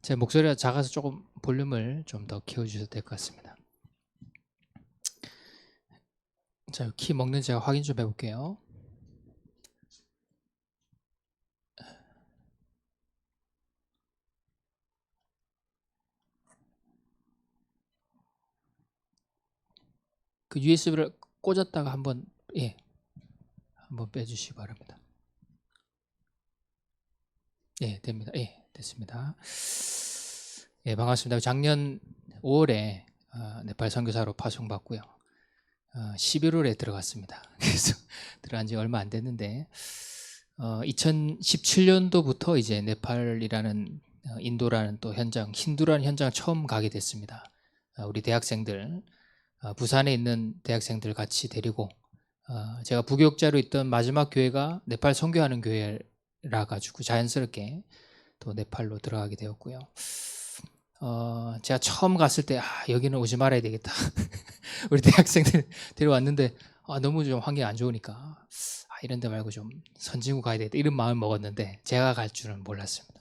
제 목소리가 작아서 조금 볼륨을 좀 더 키워주셔도 될 것 같습니다. 자, 키 먹는 제가 확인 좀 해볼게요. 그 USB를 꽂았다가 한번 한번 빼주시기 바랍니다. 됩니다. 됐습니다. 반갑습니다. 작년 5월에 네팔 선교사로 파송받고요. 11월에 들어갔습니다. 그래서 들어간 지 얼마 안 됐는데 2017년도부터 이제 네팔이라는 인도라는 또 현장, 힌두라는 현장을 처음 가게 됐습니다. 우리 대학생들, 부산에 있는 대학생들 같이 데리고 제가 부교육자로 있던 마지막 교회가 네팔 선교하는 교회라 가지고 자연스럽게 또 네팔로 들어가게 되었고요. 제가 처음 갔을 때 여기는 오지 말아야 되겠다. 우리 대학생들 데려왔는데 너무 좀 환경이 안 좋으니까 이런 데 말고 좀 선진국 가야 되겠다 이런 마음을 먹었는데 제가 갈 줄은 몰랐습니다.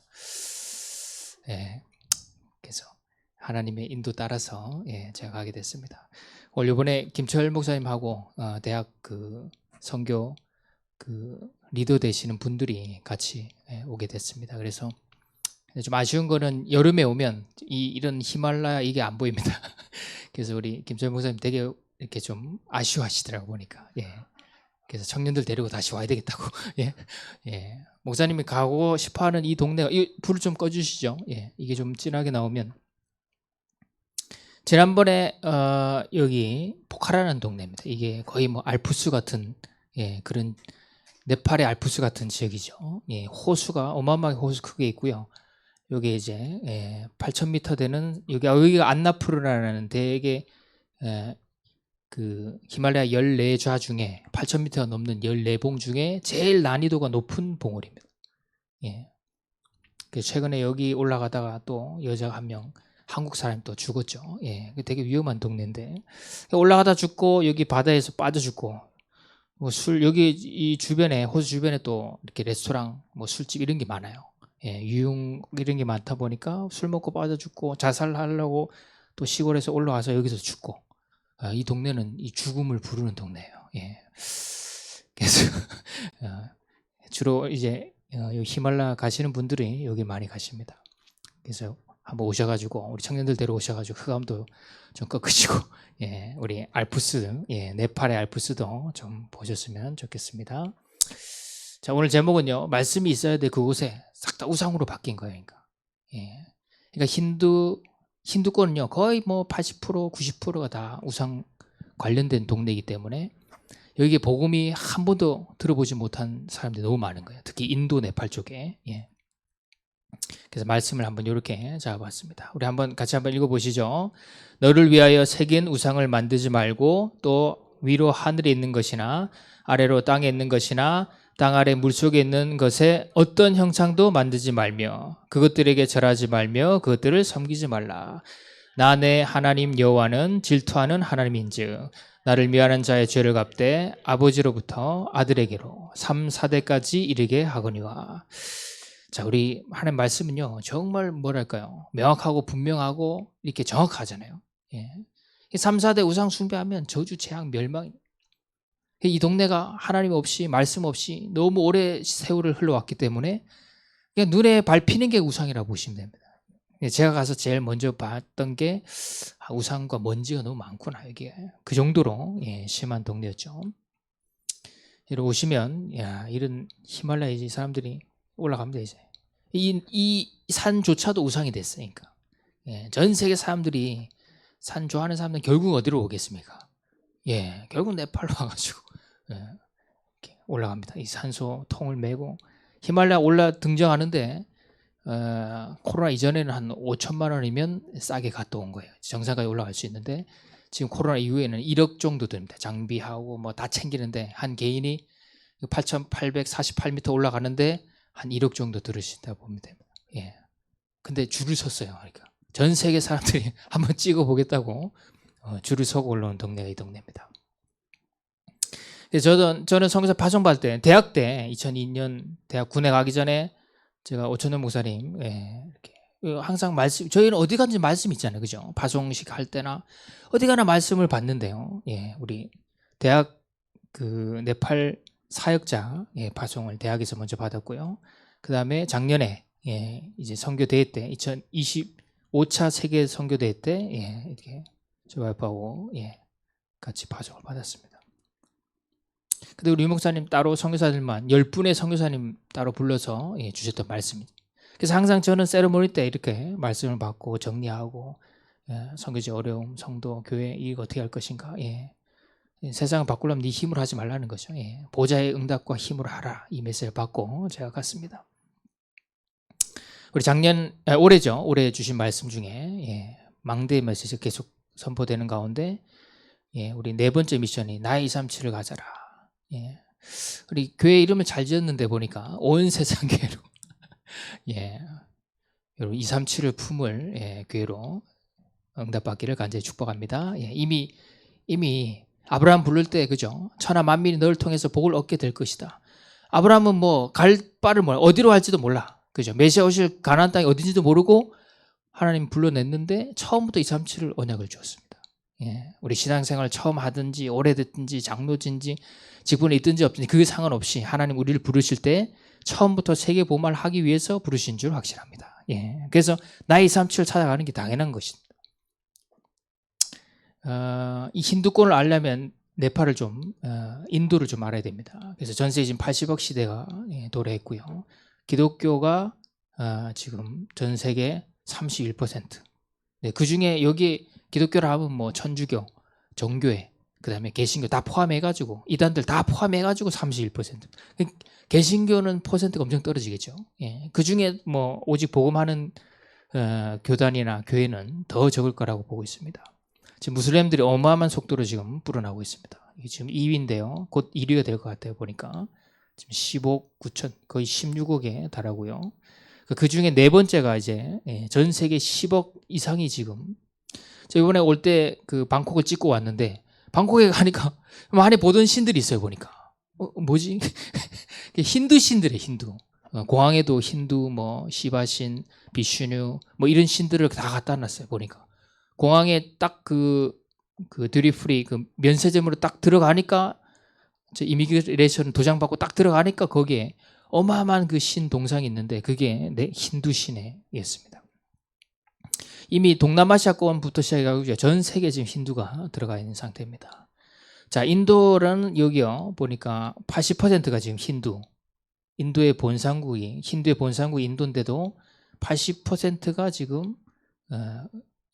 그래서 하나님의 인도 따라서 제가 가게 됐습니다. 오늘 이번에 김철 목사님하고 대학 그 선교 그 리더 되시는 분들이 같이 오게 됐습니다. 그래서 좀 아쉬운 거는 여름에 오면 이런 히말라야 이게 안 보입니다. 그래서 우리 김철 목사님 되게 이렇게 좀 아쉬워하시더라고 보니까. 그래서 청년들 데리고 다시 와야 되겠다고. 목사님이 가고 싶어하는 이 동네가 불을 좀 꺼주시죠. 이게 좀 진하게 나오면. 지난번에 여기 포카라는 동네입니다. 이게 거의 뭐 알프스 같은 그런 네팔의 알프스 같은 지역이죠. 호수가 어마어마하게 호수 크게 있고요. 여기 이제 8,000m 되는 여기가 안나푸르라는 되게 그 히말라야 14좌 중에 8,000m가 넘는 14봉 중에 제일 난이도가 높은 봉우리입니다. 최근에 여기 올라가다가 또 여자 한 명 한국 사람이 또 죽었죠. 되게 위험한 동네인데 올라가다 죽고 여기 바다에서 빠져 죽고 뭐 술 여기 이 주변에 호수 주변에 또 이렇게 레스토랑 뭐 술집 이런 게 많아요. 유흥 이런 게 많다 보니까 술 먹고 빠져 죽고 자살하려고 또 시골에서 올라와서 여기서 죽고 이 동네는 이 죽음을 부르는 동네예요. 그래서 주로 이제 히말라야 가시는 분들이 여기 많이 가십니다. 그래서 한번 오셔가지고 우리 청년들 데려오셔가지고 흑암도 좀 꺾으시고 우리 알프스 네팔의 알프스도 좀 보셨으면 좋겠습니다. 자, 오늘 제목은요, 말씀이 있어야 돼 그곳에 싹 다 우상으로 바뀐 거예요. 그러니까 힌두권은요 거의 뭐 80% 90%가 다 우상 관련된 동네이기 때문에 여기에 복음이 한 번도 들어보지 못한 사람들이 너무 많은 거예요. 특히 인도 네팔 쪽에. 그래서 말씀을 한번 이렇게 잡아봤습니다. 우리 같이 한번 읽어보시죠. 너를 위하여 새긴 우상을 만들지 말고 또 위로 하늘에 있는 것이나 아래로 땅에 있는 것이나 땅 아래 물속에 있는 것에 어떤 형상도 만들지 말며 그것들에게 절하지 말며 그것들을 섬기지 말라. 나 내 하나님 여호와는 질투하는 하나님인즉 나를 미워하는 자의 죄를 갚되 아버지로부터 아들에게로 3, 4대까지 이르게 하거니와. 자, 우리 하나님 말씀은요 정말 뭐랄까요 명확하고 분명하고 이렇게 정확하잖아요. 3, 4대 우상 숭배하면 저주 재앙 멸망. 이 동네가 하나님 없이 말씀 없이 너무 오래 세월을 흘러왔기 때문에 그냥 눈에 밟히는 게 우상이라고 보시면 됩니다. 제가 가서 제일 먼저 봤던 게 우상과 먼지가 너무 많구나. 이게 그 정도로 심한 동네였죠. 이리 오시면 이런 히말라야 이 사람들이 올라갑니다. 이제 이 산조차도 우상이 됐으니까 전 세계 사람들이 산 좋아하는 사람들은 결국 어디로 오겠습니까? 결국 네팔로 와가지고 이렇게 올라갑니다. 이 산소 통을 메고 히말라야 등정하는데 코로나 이전에는 한 5천만 원이면 싸게 갔다 온 거예요. 정상까지 올라갈 수 있는데 지금 코로나 이후에는 1억 정도 됩니다. 장비하고 뭐 다 챙기는데 한 개인이 8,848m 올라가는데 한 1억 정도 들으신다 보면 됩니다. 근데 줄을 섰어요. 그러니까 전 세계 사람들이 한번 찍어 보겠다고 줄을 서고 올라온 동네가 이 동네입니다. 저는 성교사 파송받을 때 대학 때 2002년 대학 군에 가기 전에 제가 오천년 목사님 이렇게 항상 말씀, 저희는 어디 가든지 말씀 있잖아요. 그죠? 파송식 할 때나 어디 가나 말씀을 받는데요. 예, 우리 대학 그 네팔 사역자 파송을 대학에서 먼저 받았고요. 그 다음에 작년에 이제 선교대회 때 2025차 세계 선교대회 때 이렇게 저 와이프하고 같이 파송을 받았습니다. 근데 우리 목사님 따로 선교사들만 10분의 선교사님 따로 불러서 주셨던 말씀입니다. 그래서 항상 저는 세레모니 때 이렇게 말씀을 받고 정리하고 선교지 어려움, 성도, 교회 이거 어떻게 할 것인가. 세상을 바꾸려면 네 힘으로 하지 말라는 거죠. 보좌의 응답과 힘으로 하라. 이 메시지를 받고 제가 갔습니다. 우리 올해죠. 올해 주신 말씀 중에 망대 메시지 계속 선포되는 가운데 우리 네 번째 미션이 나의 237을 가져라. 우리 교회 이름을 잘 지었는데 보니까 온 세상 교회로 여러분 237을 품을 교회로 응답받기를 간절히 축복합니다. 이미 아브라함 부를 때 그죠? 천하 만민이 너를 통해서 복을 얻게 될 것이다. 아브라함은 뭐 갈 바를 몰라. 어디로 갈지도 몰라. 그죠? 메시아 오실 가나안 땅이 어딘지도 모르고 하나님 불러냈는데 처음부터 237을 언약을 주었습니다. 우리 신앙생활 처음 하든지 오래됐든지 장로진지 직분에 있든지 없든지 그게 상관없이 하나님 우리를 부르실 때 처음부터 세계 복음을 하기 위해서 부르신 줄 확신합니다. 그래서 나의 237을 찾아가는 게 당연한 것입니다. 이 힌두권을 알려면 네팔을 인도를 좀 알아야 됩니다. 그래서 전 세계 지금 80억 시대가 도래했고요. 기독교가 지금 전 세계 31%. 그 중에 여기 기독교를 하면 뭐 천주교, 정교회, 그 다음에 개신교 다 포함해가지고 이단들 다 포함해가지고 31%. 개신교는 퍼센트가 엄청 떨어지겠죠. 그 중에 뭐 오직 복음하는 교단이나 교회는 더 적을 거라고 보고 있습니다. 지금 무슬림들이 어마어마한 속도로 지금 불어나고 있습니다. 이게 지금 2위인데요. 곧 1위가 될 것 같아요. 보니까 지금 15억 9천 거의 16억에 달하고요. 그 중에 네 번째가 이제 전 세계 10억 이상이 지금. 저 이번에 올 때 그 방콕을 찍고 왔는데 방콕에 가니까 많이 보던 신들이 있어요. 보니까 뭐지? 힌두 신들이에요. 힌두. 공항에도 힌두 뭐 시바신, 비슈뉴 뭐 이런 신들을 다 갖다 놨어요. 보니까 공항에 딱 그 듀리프리 그 면세점으로 딱 들어가니까 저 이미그레이션 도장 받고 딱 들어가니까 거기에 어마어마한 그 신 동상이 있는데 그게 힌두 신이었습니다. 이미 동남아시아권부터 시작해가지고 전 세계 지금 힌두가 들어가 있는 상태입니다. 자, 인도는 여기요 보니까 80%가 지금 힌두의 본산국이 인도인데도 80%가 지금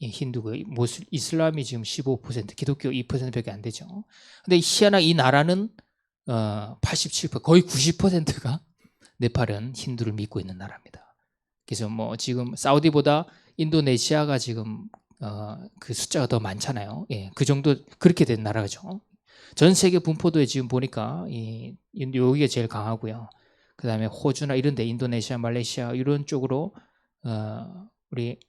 힌두고 이슬람이 지금 15%, 기독교 2%밖에 안 되죠. 근데 희한하게 이 나라는 87%, 거의 90%가 네팔은 힌두를 믿고 있는 나라입니다. 그래서 뭐 지금 사우디보다 인도네시아가 지금 그 숫자가 더 많잖아요. 그 정도 그렇게 된 나라죠. 전 세계 분포도에 지금 보니까 여기가 제일 강하고요. 그 다음에 호주나 이런데 인도네시아, 말레이시아 이런 쪽으로 우리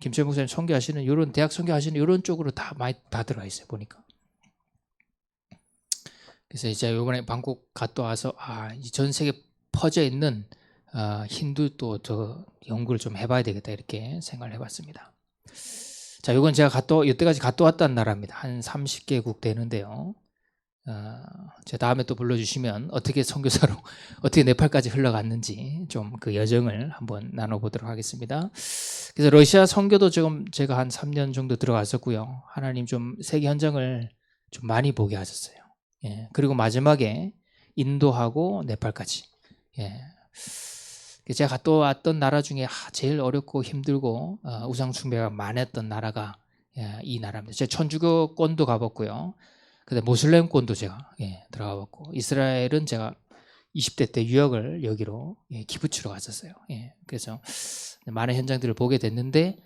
김철 목사님 선교하시는 이런 대학 선교하시는 이런 쪽으로 다 많이 다 들어가 있어요. 보니까. 그래서 이제 이번에 방콕 갔다 와서 전 세계 퍼져 있는 힌두 또 더 연구를 좀 해봐야 되겠다 이렇게 생각을 해봤습니다. 자, 이건 제가 여태까지 갔다 왔던 나라입니다. 한 30개국 되는데요. 제 다음에 또 불러주시면 어떻게 선교사로 어떻게 네팔까지 흘러갔는지 좀 그 여정을 한번 나눠보도록 하겠습니다. 그래서 러시아 선교도 지금 제가 한 3년 정도 들어갔었고요. 하나님 좀 세계 현장을 좀 많이 보게 하셨어요. 그리고 마지막에 인도하고 네팔까지. 제가 갔다 왔던 나라 중에 제일 어렵고 힘들고 우상 숭배가 많았던 나라가 이 나라입니다. 제가 천주교권도 가봤고요. 근데 모슬렘권도 제가 들어가 봤고 이스라엘은 제가 20대 때 유학을 여기로 키부츠로 갔었어요. 그래서 많은 현장들을 보게 됐는데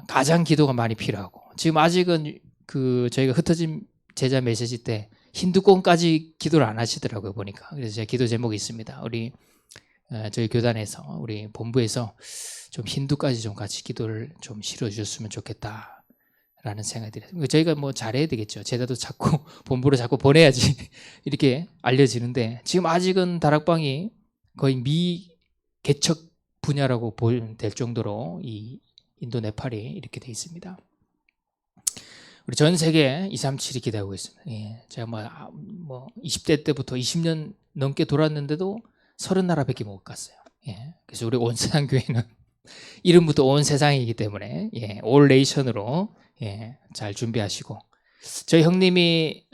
가장 기도가 많이 필요하고 지금 아직은 그 저희가 흩어진 제자 메시지 때 힌두권까지 기도를 안 하시더라고요. 보니까. 그래서 제가 기도 제목이 있습니다. 우리 저희 교단에서 우리 본부에서 좀 힌두까지 좀 같이 기도를 좀 실어 주셨으면 좋겠다라는 생각이 들어요. 저희가 뭐 잘해야 되겠죠. 제자도 자꾸 본부로 자꾸 보내야지 이렇게 알려지는데 지금 아직은 다락방이 거의 미개척 분야라고 보면 될 정도로 이 인도 네팔이 이렇게 돼 있습니다. 우리 전 세계 237이 기다리고 있습니다. 예, 제가 뭐 20대 때부터 20년 넘게 돌았는데도 30나라밖에 못 갔어요. 예, 그래서 우리 온 세상 교회는 이름부터 온 세상이기 때문에 예, 올 네이션으로 예, 잘 준비하시고 저희 형님이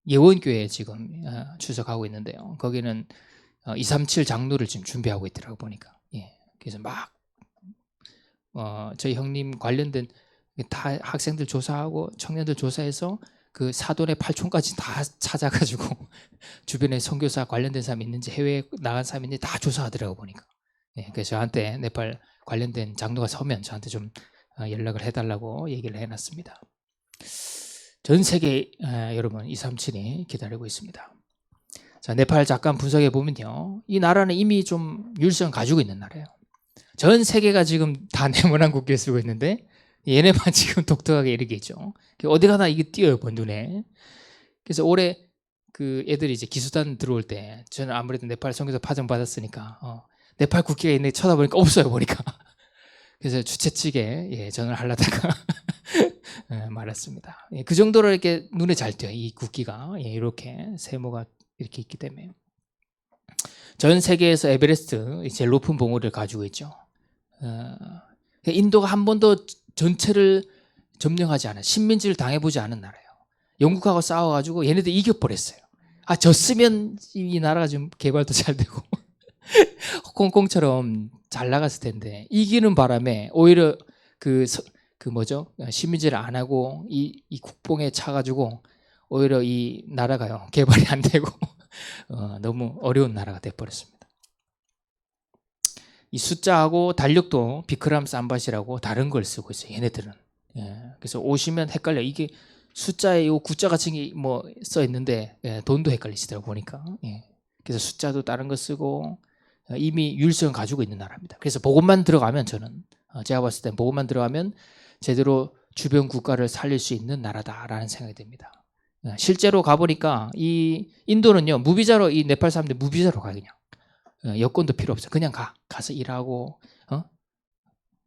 예원교회에 지금 출석하고 있는데요. 거기는 237 장로를 지금 준비하고 있더라고 보니까. 예, 그래서 막 저희 형님 관련된 다 학생들 조사하고 청년들 조사해서 그 사돈의 팔촌까지 다 찾아가지고 주변에 선교사 관련된 사람이 있는지 해외에 나간 사람이 있는지 다 조사하더라고 보니까. 예, 그래서 저한테 네팔 관련된 장로가 서면 저한테 좀 연락을 해달라고 얘기를 해놨습니다. 전 세계 여러분 237이 기다리고 있습니다. 자, 네팔 잠깐 분석해 보면요, 이 나라는 이미 좀 율성 가지고 있는 나라예요. 전 세계가 지금 다 네모난 국기를 쓰고 있는데 얘네만 지금 독특하게 이렇게 있죠. 어디 가나 이게 띄어요, 눈에. 그래서 올해 그 애들이 이제 기수단 들어올 때 저는 아무래도 네팔 선교사 파송 받았으니까 네팔 국기가 있는데 쳐다보니까 없어요, 보니까. 그래서 주최 측에 예, 전화를 하려다가 말았습니다. 예, 그 정도로 이렇게 눈에 잘 띄어요, 이 국기가. 예, 이렇게 세모가 이렇게 있기 때문에. 전 세계에서 에베레스트 제일 높은 봉우리를 가지고 있죠. 인도가 한 번도 전체를 점령하지 않아 식민지를 당해보지 않은 나라예요. 영국하고 싸워가지고 얘네들 이겨버렸어요. 졌으면 이 나라가 좀 개발도 잘 되고 홍콩처럼 잘 나갔을 텐데 이기는 바람에 오히려 식민지를 안 하고 이 국뽕에 차가지고 오히려 이 나라가요 개발이 안 되고 너무 어려운 나라가 돼버렸습니다. 이 숫자하고 달력도 비크람 쌈밭이라고 다른 걸 쓰고 있어요, 얘네들은. 예, 그래서 오시면 헷갈려. 이게 숫자에 요 구자 같은 게 뭐 써 있는데 예, 돈도 헷갈리시더라고 보니까. 예, 그래서 숫자도 다른 거 쓰고 이미 율성을 가지고 있는 나라입니다. 그래서 복음만 들어가면 저는 제가 봤을 때 복음만 들어가면 제대로 주변 국가를 살릴 수 있는 나라다라는 생각이 듭니다. 실제로 가보니까 이 인도는요 무비자로 이 네팔 사람들 무비자로 가 그냥. 여권도 필요 없어. 그냥 가서 일하고,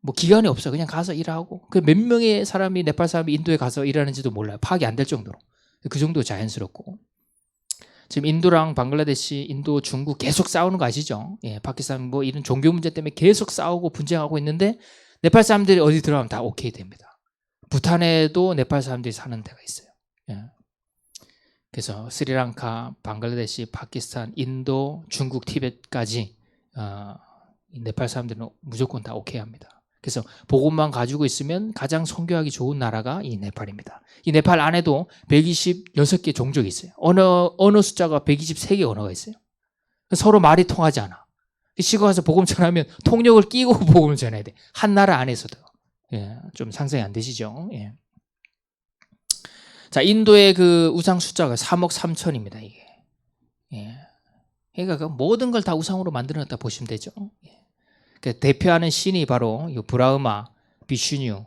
뭐 기간이 없어. 그냥 가서 일하고. 그 몇 명의 사람이 네팔 사람이 인도에 가서 일하는지도 몰라요. 파악이 안 될 정도로. 그 정도 자연스럽고. 지금 인도랑 방글라데시, 인도, 중국 계속 싸우는 거 아시죠? 예, 파키스탄 뭐 이런 종교 문제 때문에 계속 싸우고 분쟁하고 있는데 네팔 사람들이 어디 들어가면 다 오케이 됩니다. 부탄에도 네팔 사람들이 사는 데가 있어요. 예. 그래서 스리랑카, 방글라데시, 파키스탄, 인도, 중국, 티벳까지 네팔 사람들은 무조건 다 오케이 합니다. 그래서 복음만 가지고 있으면 가장 선교하기 좋은 나라가 이 네팔입니다. 이 네팔 안에도 126개 종족이 있어요. 언어 숫자가 123개 언어가 있어요. 서로 말이 통하지 않아. 시골 가서 복음 전하면 통역을 끼고 복음을 전해야 돼. 한 나라 안에서도. 예, 좀 상상이 안 되시죠? 예. 자, 인도의 그 우상 숫자가 3억 3천입니다, 이게. 예. 그러니까 그 모든 걸 다 우상으로 만들어놨다 보시면 되죠. 예. 그 대표하는 신이 바로 요 브라흐마, 비슈뉴,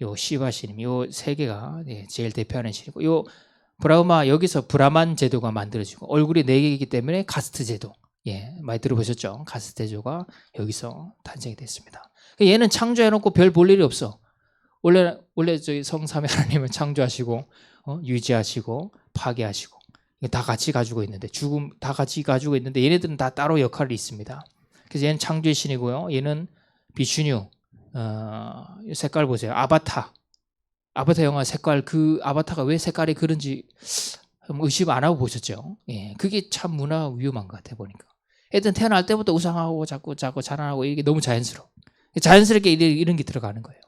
요 시바 신임, 요 세 개가 제일 대표하는 신이고, 요 브라흐마 여기서 브라만 제도가 만들어지고 얼굴이 4개이기 때문에 카스트 제도. 예, 많이 들어보셨죠? 카스트 제도가 여기서 탄생이 됐습니다. 얘는 창조해놓고 별 볼 일이 없어. 원래 저희 성삼위 하나님은 창조하시고 유지하시고 파괴하시고 다 같이 가지고 있는데 죽음 다 같이 가지고 있는데 얘네들은 다 따로 역할이 있습니다. 그래서 얘는 창조의 신이고요. 얘는 비슈뉴. 색깔 보세요. 아바타 영화 색깔, 그 아바타가 왜 색깔이 그런지 의심 안 하고 보셨죠? 예, 그게 참 문화 위험한 것 같아 보니까. 애들 태어날 때부터 우상하고 자꾸 자랑하고 이게 너무 자연스러워. 자연스럽게 이런 게 들어가는 거예요.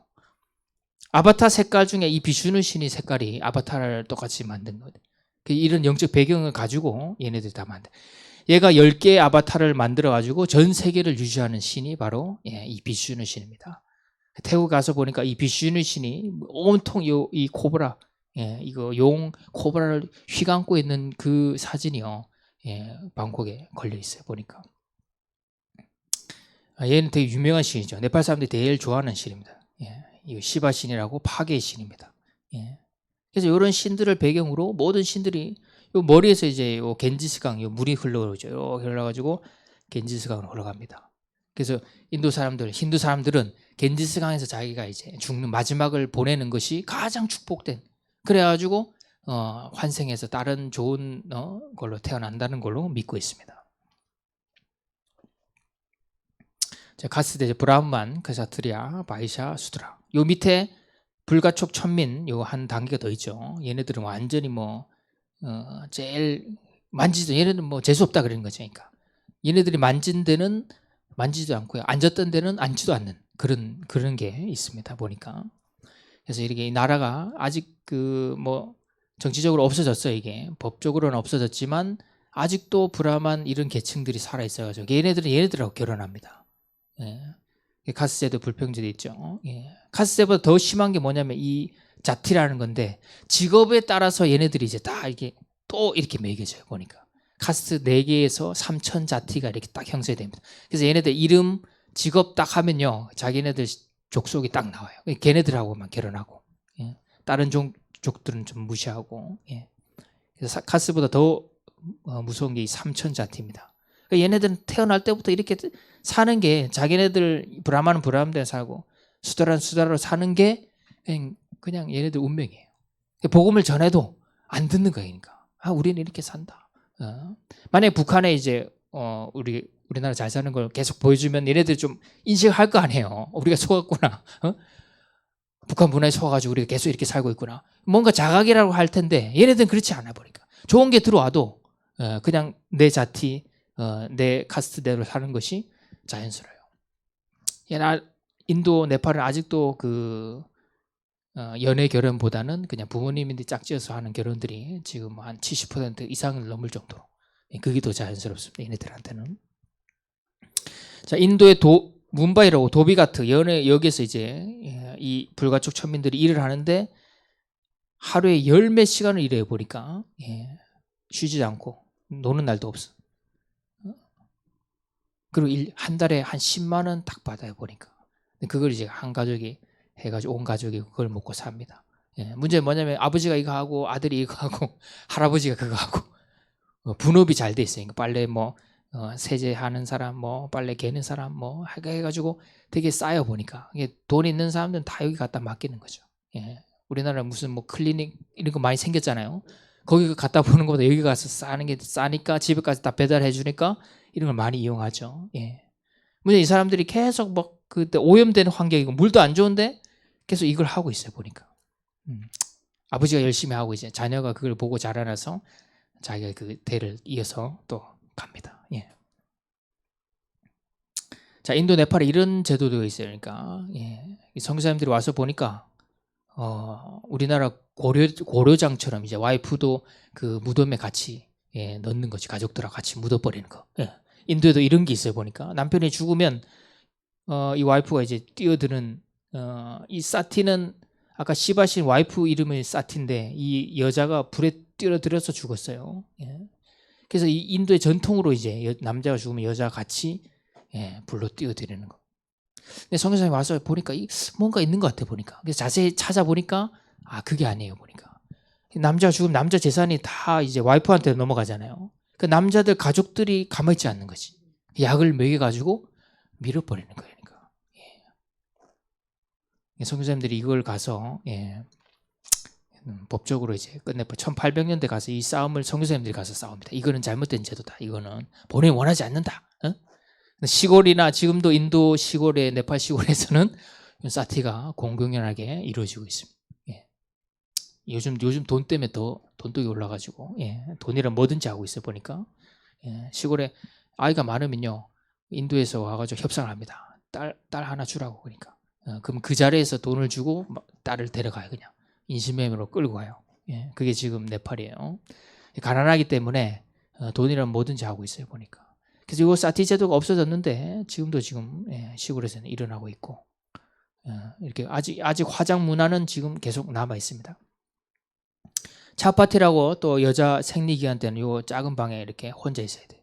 아바타 색깔 중에 이 비슈누 신이 색깔이 아바타를 똑같이 만든 거예요. 이런 영적 배경을 가지고 얘네들이 다 만든. 얘가 10개의 아바타를 만들어 가지고 전 세계를 유지하는 신이 바로 이 비슈누 신입니다. 태국 가서 보니까 이 비슈누 신이 온통 이 코브라, 이거 용 코브라를 휘감고 있는 그 사진이요, 방콕에 걸려 있어요 보니까. 얘는 되게 유명한 신이죠. 네팔 사람들이 제일 좋아하는 신입니다. 이거 시바 신이라고 파괴의 신입니다. 그래서 이런 신들을 배경으로 모든 신들이 요 머리에서 이제 요 겐지스강 요 물이 흘러오죠. 이렇게 흘러가지고 겐지스강으로 흘러갑니다. 그래서 인도 사람들, 힌두 사람들은 겐지스강에서 자기가 이제 죽는 마지막을 보내는 것이 가장 축복된. 그래가지고 환생해서 다른 좋은 걸로 태어난다는 걸로 믿고 있습니다. 자, 카스데, 브라흐만, 그사트리아, 바이샤, 수드라. 요 밑에 불가촉 천민 요 한 단계가 더 있죠. 얘네들은 완전히 제일 만지도 얘네들은 재수 없다 그러는 거죠. 그러니까 얘네들이 만진 데는 만지지도 않고요. 앉았던 데는 앉지도 않는 그런 게 있습니다. 보니까. 그래서 이렇게 이 나라가 아직 정치적으로 없어졌어요. 이게 법적으로는 없어졌지만 아직도 브라만 이런 계층들이 살아 있어가지고 얘네들은 얘네들하고 결혼합니다. 예. 카스제도 불평제도 있죠. 예. 카스제보다 더 심한 게 뭐냐면 이 자티라는 건데 직업에 따라서 얘네들이 이제 다 이게 또 이렇게 매겨져요. 보니까 카스트 4개에서 3천 자티가 이렇게 딱 형성이 됩니다. 그래서 얘네들 이름 직업 딱 하면요 자기네들 족속이 딱 나와요. 걔네들하고만 결혼하고 예. 다른 족들은 좀 무시하고 예. 그래서 카스보다 더 무서운 게 이 3천 자티입니다. 그러니까 얘네들은 태어날 때부터 이렇게 사는 게 자기네들 브라만은 브라만대로 살고 수다라는 수다라로 사는 게 그냥 얘네들 운명이에요. 복음을 전해도 안 듣는 거예요. 그러니까 우리는 이렇게 산다. 만약에 북한에 이제 우리나라 잘 사는 걸 계속 보여주면 얘네들 좀 인식할 거 아니에요. 우리가 속았구나. 북한 문화에 속아가지고 우리가 계속 이렇게 살고 있구나. 뭔가 자각이라고 할 텐데 얘네들은 그렇지 않아 보니까 좋은 게 들어와도 그냥 내 자티, 내 카스트대로 사는 것이 자연스러워요. 인도, 네팔은 아직도 연애 결혼보다는 그냥 부모님인데 짝지어서 하는 결혼들이 지금 한 70% 이상을 넘을 정도로 그게 더 자연스럽습니다. 얘네들한테는. 자, 인도의 문바이라고 도비가트 여기에서 이제 이 불가촉 천민들이 일을 하는데 하루에 10몇 시간을 일해요. 보니까 쉬지 않고 노는 날도 없어. 그리고 한 달에 한 10만 원 딱 받아요. 보니까 그걸 이제 한 가족이 해가지고 온 가족이 그걸 먹고 삽니다. 문제는 뭐냐면 아버지가 이거 하고 아들이 이거 하고 할아버지가 그거 하고 분업이 잘 돼 있어요. 빨래 세제하는 사람 빨래 개는 사람 해가지고 되게 쌓여 보니까 돈 있는 사람들은 다 여기 갖다 맡기는 거죠. 우리나라 무슨 클리닉 이런 거 많이 생겼잖아요. 거기 갖다 보는 것보다 여기 가서 싸는 게 싸니까 집에까지 다 배달해 주니까 이런 걸 많이 이용하죠. 문제 이 사람들이 계속 그때 오염되는 환경이고 물도 안 좋은데 계속 이걸 하고 있어요. 보니까 아버지가 열심히 하고 이제 자녀가 그걸 보고 자라나서 자기가 그 대를 이어서 또 갑니다. 자, 인도 네팔에 이런 제도도 있어요. 그러니까 선교사님들이 와서 보니까 우리나라 고려장처럼 이제 와이프도 그 무덤에 같이 넣는 거지. 가족들하고 같이 묻어버리는 거. 인도에도 이런 게 있어요. 보니까 남편이 죽으면 이 와이프가 이제 뛰어드는 이 사티는 아까 시바신 와이프 이름이 사티인데 이 여자가 불에 뛰어들어서 죽었어요. 그래서 이 인도의 전통으로 이제 남자가 죽으면 여자가 같이 불로 뛰어드리는 거. 근데 선교사님 와서 보니까 뭔가 있는 것 같아 보니까. 그래서 자세히 찾아보니까 그게 아니에요 보니까. 남자가 죽으면 남자 재산이 다 이제 와이프한테 넘어가잖아요. 그 남자들 가족들이 가만히 있지 않는 거지. 약을 먹여가지고 밀어버리는 거예요. 그러니까. 선교사님들이 이걸 가서 법적으로 이제 끝내고 1800년대 가서 이 싸움을 선교사님들이 가서 싸웁니다. 이거는 잘못된 제도다. 이거는 본인이 원하지 않는다. 시골이나 지금도 인도 시골에 네팔 시골에서는 사티가 공공연하게 이루어지고 있습니다. 요즘 돈 때문에 더 돈독이 올라가지고 돈이란 뭐든지 하고 있어 보니까 시골에 아이가 많으면요 인도에서 와가지고 협상을 합니다. 딸 하나 주라고. 그러니까 그럼 그 자리에서 돈을 주고 딸을 데려가요. 그냥 인신매매로 끌고 가요. 그게 지금 네팔이에요. 가난하기 때문에 돈이란 뭐든지 하고 있어요 보니까. 그래서 이 사티 제도가 없어졌는데 지금 시골에서는 일어나고 있고 이렇게 아직 화장 문화는 지금 계속 남아 있습니다. 차파티라고 또 여자 생리 기간 때는 요 작은 방에 이렇게 혼자 있어야 돼요.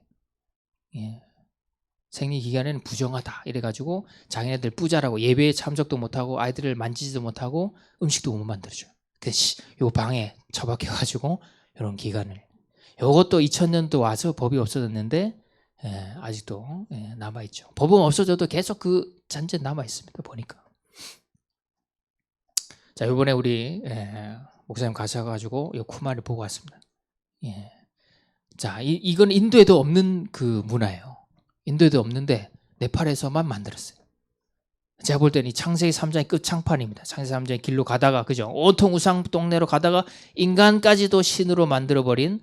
생리 기간에는 부정하다 이래가지고 자기네들 뿌자라고 예배에 참석도 못하고 아이들을 만지지도 못하고 음식도 못 만들어줘요. 그래서 요 방에 처박혀가지고 이런 기간을. 요것도 2000년도 와서 법이 없어졌는데 아직도 남아 있죠. 법은 없어져도 계속 그 잔재 남아 있습니다. 보니까. 자, 이번에 우리 목사님 가셔가지고 이 쿠마를 보고 왔습니다. 예. 자, 이건 인도에도 없는 그 문화예요. 인도에도 없는데 네팔에서만 만들었어요. 제가 볼 때는 이 창세기 3장의 끝창판입니다. 창세기 3장의 길로 가다가, 그죠? 온통 우상 동네로 가다가 인간까지도 신으로 만들어버린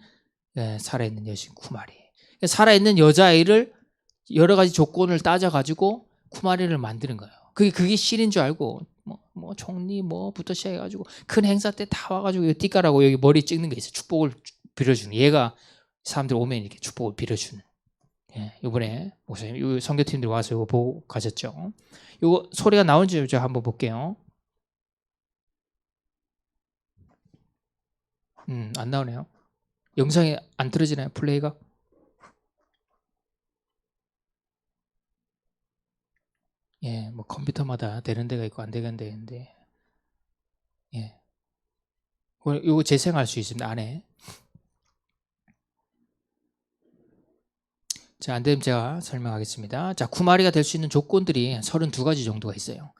살아있는 여신 쿠마리. 살아있는 여자아이를 여러 가지 조건을 따져가지고 쿠마리를 만드는 거예요. 그게 신인 줄 알고, 뭐 총리 뭐부터 시작해가지고 큰 행사 때 다 와가지고 띠까라고 여기 머리 찍는 게 있어요. 축복을 빌어주는. 얘가 사람들 오면 이렇게 축복을 빌어주는. 이번에 목사님, 이 선교팀들 와서 이거 보고 가셨죠. 이거 소리가 나온지 저 한번 볼게요. 안 나오네요. 영상이 안 틀어지나요? 플레이가? 뭐 컴퓨터마다 되는 데가 있고 안 되는 데가 있는데, 이거 재생할 수 있습니다. 안에. 자, 안 되면 제가 설명하겠습니다. 자, 쿠마리가 될 수 있는 조건들이 32가지 정도가 있어요.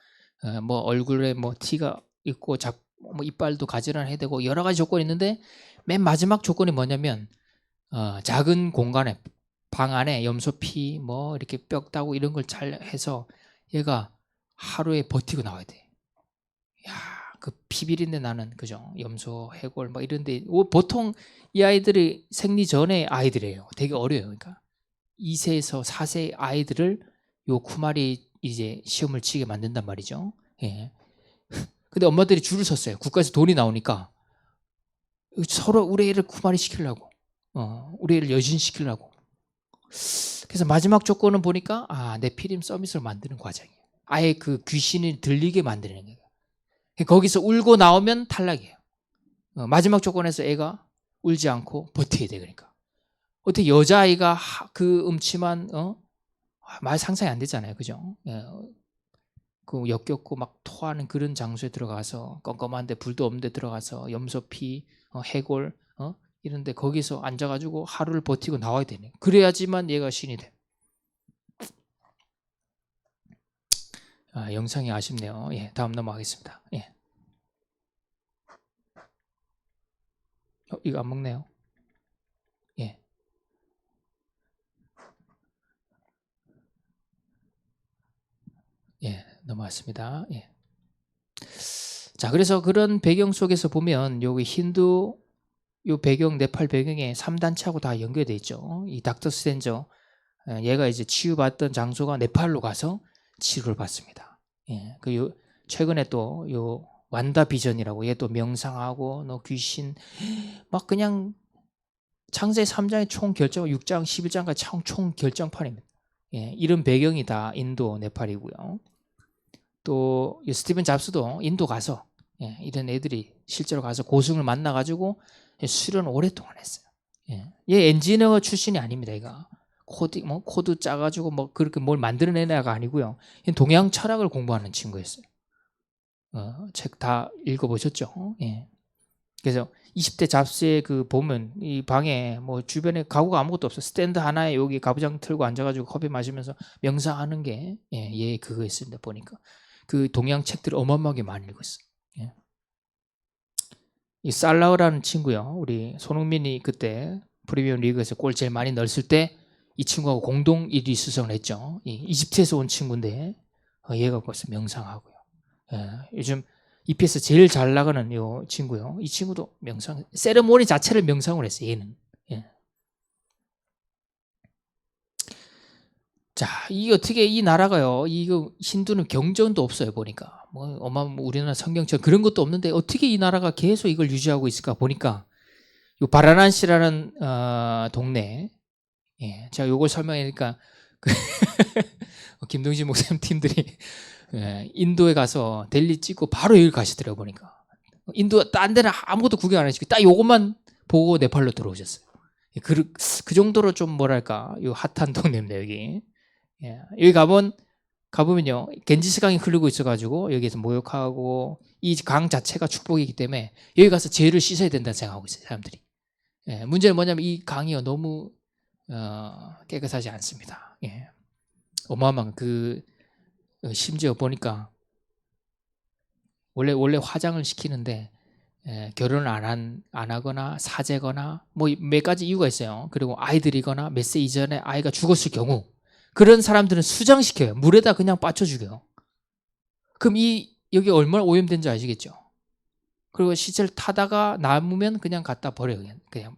뭐 얼굴에 뭐 티가 있고 뭐 이빨도 가지런해야 되고 여러 가지 조건이 있는데, 맨 마지막 조건이 뭐냐면 작은 공간에, 방 안에 염소피 뭐 이렇게 뼈 따고 이런 걸 잘 해서 얘가 하루에 버티고 나와야 돼. 야, 그 피비린내 나는, 그죠? 염소, 해골 뭐 이런데, 보통 이 아이들이 생리 전에 아이들이에요. 되게 어려요. 그러니까 2세에서 4세 아이들을 요 쿠마리 이제 시험을 치게 만든단 말이죠. 근데 엄마들이 줄을 섰어요. 국가에서 돈이 나오니까 서로 우리 애를 쿠마리 시키려고, 우리 애를 여신 시키려고. 그래서 마지막 조건은 보니까 네피림 서밋을 만드는 과정이에요. 아예 그 귀신이 들리게 만드는 거예요. 거기서 울고 나오면 탈락이에요. 마지막 조건에서 애가 울지 않고 버텨야 돼. 그러니까 어떻게 여자아이가 그 음침한 말 상상이 안 되잖아요. 그죠? 그 역겹고 막 토하는 그런 장소에 들어가서, 껌껌한데 불도 없는 데 들어가서 염소피, 해골 이런데 거기서 앉아가지고 하루를 버티고 나와야 되네. 그래야지만 얘가 신이 돼. 영상이 아쉽네요. 다음 넘어가겠습니다. 이거 안 먹네요. 넘어갔습니다. 자, 그래서 그런 배경 속에서 보면 여기 힌두 요 배경, 네팔 배경에 3단체하고 다 연결돼 있죠. 이 닥터 스탠저, 얘가 이제 치유받던 장소가 네팔로 가서 치료를 받습니다. 그 최근에 또 요 완다 비전이라고, 얘 또 명상하고 너 귀신 막 그냥 창세 3장의 총 결정, 6장, 11장까지 총 결정판입니다. 이런 배경이 다 인도, 네팔이고요. 또 스티븐 잡스도 인도 가서 이런 애들이 실제로 가서 고승을 만나가지고 수련 오랫동안 했어요. 얘 엔지니어 출신이 아닙니다. 얘가 코드 짜가지고 뭐 그렇게 뭘 만들어낸 애가 아니고요. 동양 철학을 공부하는 친구였어요. 책 다 읽어보셨죠? 그래서 20대 잡스에 그 보면 이 방에 뭐 주변에 가구가 아무것도 없어. 스탠드 하나에 여기 가부장 틀고 앉아가지고 커피 마시면서 명상하는 게 얘 그거였습니다. 보니까 그 동양 책들을 어마어마하게 많이 읽었어요. 이 살라우라는 친구요. 우리 손흥민이 그때 프리미엄 리그에서 골 제일 많이 넣었을 때 이 친구하고 공동 1위 수상을 했죠. 이집트에서 온 친구인데 얘가 벌써 명상하고요. 요즘 EPS 제일 잘 나가는 이 친구요. 이 친구도 명상, 세레모니 자체를 명상을 했어요. 얘는. 자, 이 어떻게 이 나라가요? 이거 힌두는 경전도 없어요. 보니까 우리나라 성경처럼 그런 것도 없는데 어떻게 이 나라가 계속 이걸 유지하고 있을까 보니까 요 바라나시라는 동네. 제가 요걸 설명하니까 김동진 목사님 팀들이 인도에 가서 델리 찍고 바로 여기 가시더라고. 보니까 인도 딴 데는 아무것도 구경 안 하시고 딱 요것만 보고 네팔로 들어오셨어요. 그 정도로 좀 뭐랄까 요 핫한 동네입니다. 여기. 여기 가보면요 겐지스 강이 흐르고 있어가지고 여기에서 목욕하고, 이 강 자체가 축복이기 때문에 여기 가서 죄를 씻어야 된다 생각하고 있어요. 사람들이. 문제는 뭐냐면 이 강이요 너무 깨끗하지 않습니다. 예. 어마어마한 심지어 보니까 원래 화장을 시키는데 결혼을 안 하거나 사제거나 뭐 몇 가지 이유가 있어요. 그리고 아이들이거나 몇 세 이전에 아이가 죽었을 경우 그런 사람들은 수장시켜요. 물에다 그냥 빠쳐 죽여요. 그럼 여기 얼마나 오염된지 아시겠죠? 그리고 시체를 타다가 남으면 그냥 갖다 버려요. 그냥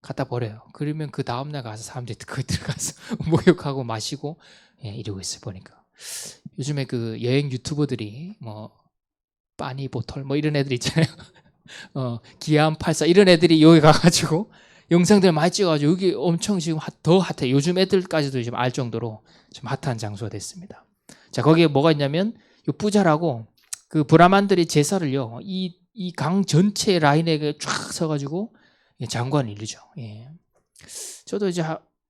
갖다 버려요. 그러면 그 다음날 가서 사람들이 그 들어가서 목욕하고 마시고 이러고 있어요. 보니까 요즘에 그 여행 유튜버들이 뭐 빠니 보털 뭐 이런 애들 있잖아요. 기안 84 이런 애들이 여기 가가지고 영상들 많이 찍어가지고 여기 엄청 지금 더 핫해. 요즘 애들까지도 지금 알 정도로 좀 핫한 장소가 됐습니다. 자, 거기에 뭐가 있냐면 요 뿌자라고 그 브라만들이 제사를요 이 강 전체 라인에 쫙 서가지고 장관을 이루죠. 예. 저도 이제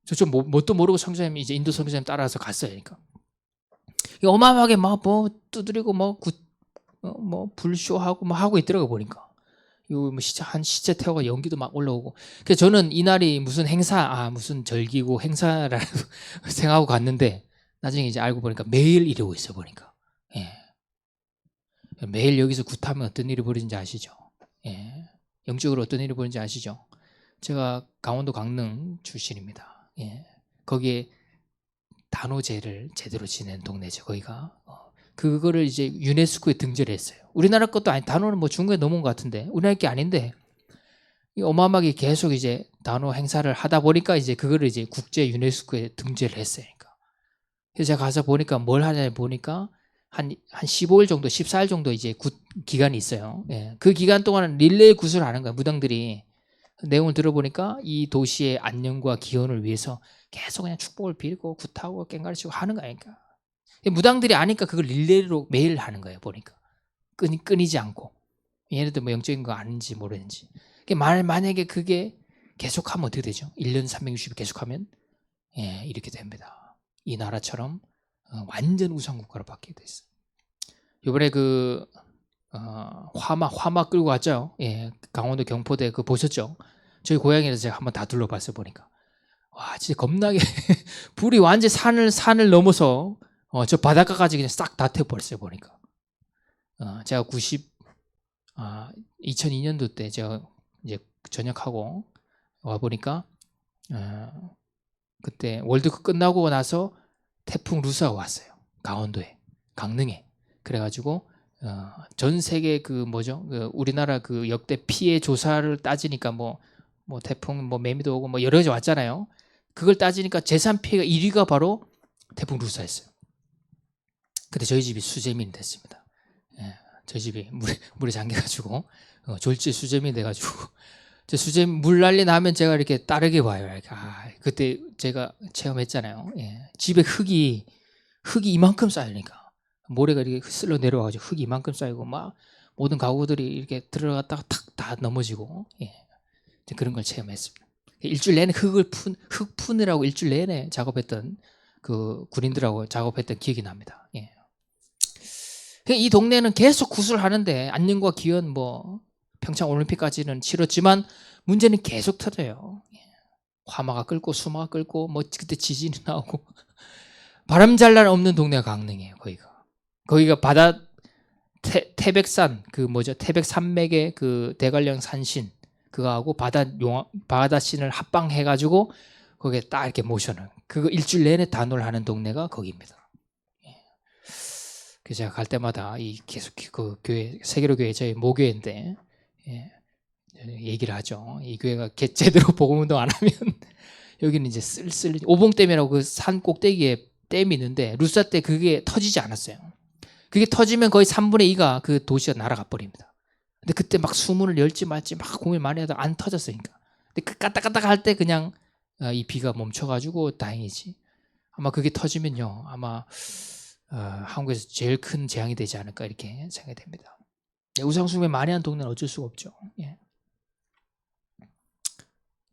저 뭣도 모르고 성장님 이제 인도 성장님 따라서 갔어요. 그러니까 어마어마하게 막 뭐 두드리고 뭐 불쇼하고 뭐 하고 있더라고 보니까. 요 뭐 시체 태워가 연기도 막 올라오고. 그래서 저는 이날이 무슨 무슨 절기고 행사라고 생각하고 갔는데 나중에 이제 알고 보니까 매일 이러고 있어 보니까. 예. 매일 여기서 굿하면 어떤 일이 벌어진지 아시죠? 예. 영적으로 어떤 일이 벌어진지 아시죠? 제가 강원도 강릉 출신입니다. 예. 거기에 단오제를 제대로 지낸 동네죠. 거기가. 그거를 이제 유네스코에 등재를 했어요. 우리나라 것도 아니, 단오는 뭐 중국에 넘은 것 같은데 우리나라 게 아닌데 어마어마하게 계속 이제 단오 행사를 하다 보니까 이제 그거를 이제 국제 유네스코에 등재를 했어요. 그러니까. 그래서 제가 가서 보니까 뭘 하냐 보니까 한 15일 정도, 14일 정도 이제 기간이 있어요. 예. 그 기간 동안은 릴레이 굿을 하는 거예요. 무당들이. 내용을 들어보니까 이 도시의 안녕과 기원을 위해서 계속 그냥 축복을 빌고 굿하고 깽가리치고 하는 거니까. 무당들이 아니까 그걸 릴레이로 매일 하는 거예요. 보니까 끊이지 않고. 얘네들 뭐 영적인 거 아닌지 모르는지. 만약에 그게 계속하면 어떻게 되죠? 1년 360일 계속하면 이렇게 됩니다. 이 나라처럼 완전 우상국가로 바뀌게 됐어요. 이번에 화마 끌고 갔죠. 예, 강원도 경포대 그 보셨죠? 저희 고향에서 제가 한번 다 둘러봤어요. 보니까 와 진짜 겁나게 불이 완전 산을 넘어서 저 바닷가까지 그냥 싹 다 태워버렸어요. 보니까 제가 2002년도 때 제가 이제 전역하고 와 보니까 그때 월드컵 끝나고 나서 태풍 루사가 왔어요. 강원도에, 강릉에. 그래가지고 전 세계 우리나라 그 역대 피해 조사를 따지니까 뭐 태풍 매미도 오고 뭐 여러 가지 왔잖아요. 그걸 따지니까 재산 피해가 1위가 바로 태풍 루사였어요. 근데 저희 집이 수재민이 됐습니다. 예, 저희 집이 물에 잠겨가지고 졸지 수재민이 돼가지고 물 난리 나면 제가 이렇게 따르게 봐요. 그때 제가 체험했잖아요. 예, 집에 흙이 이만큼 쌓이니까 모래가 이렇게 쓸려 내려와가지고 흙이 이만큼 쌓이고 막 모든 가구들이 이렇게 들어갔다가 탁 다 넘어지고 그런 걸 체험했습니다. 일주일 내내 흙 푸느라고 일주일 내내 작업했던 그 군인들하고 작업했던 기억이 납니다. 예. 이 동네는 계속 구슬하는데 안녕과 기원 뭐 평창 올림픽까지는 치렀지만 문제는 계속 터져요. 화마가 끓고 수마가 끓고 뭐 그때 지진이 나오고 바람 잘 날 없는 동네가 강릉이에요. 거기가 바다 태백산 태백산맥의 그 대관령 산신 그거하고 바다신을 합방해가지고 거기에 딱 이렇게 모셔놓은 그거 일주일 내내 단오를 하는 동네가 거기입니다. 그래서 제가 갈 때마다 계속 그 교회 세계로 교회 저희 모교회인데 얘기를 하죠. 이 교회가 제대로 복음운동 안 하면 여기는 이제 쓸쓸 오봉댐이라고 그 산 꼭대기에 댐이 있는데 루사 때 그게 터지지 않았어요. 그게 터지면 거의 3분의 2가 그 도시가 날아가 버립니다. 근데 그때 막 수문을 열지 말지 막 고민 많이 하다가 안 터졌으니까. 근데 그 까딱까딱 할 때 그냥 이 비가 멈춰가지고 다행이지. 아마 그게 터지면요. 아마 한국에서 제일 큰 재앙이 되지 않을까 이렇게 생각이 됩니다. 우상숭배 많이 한 동네는 어쩔 수가 없죠. 예.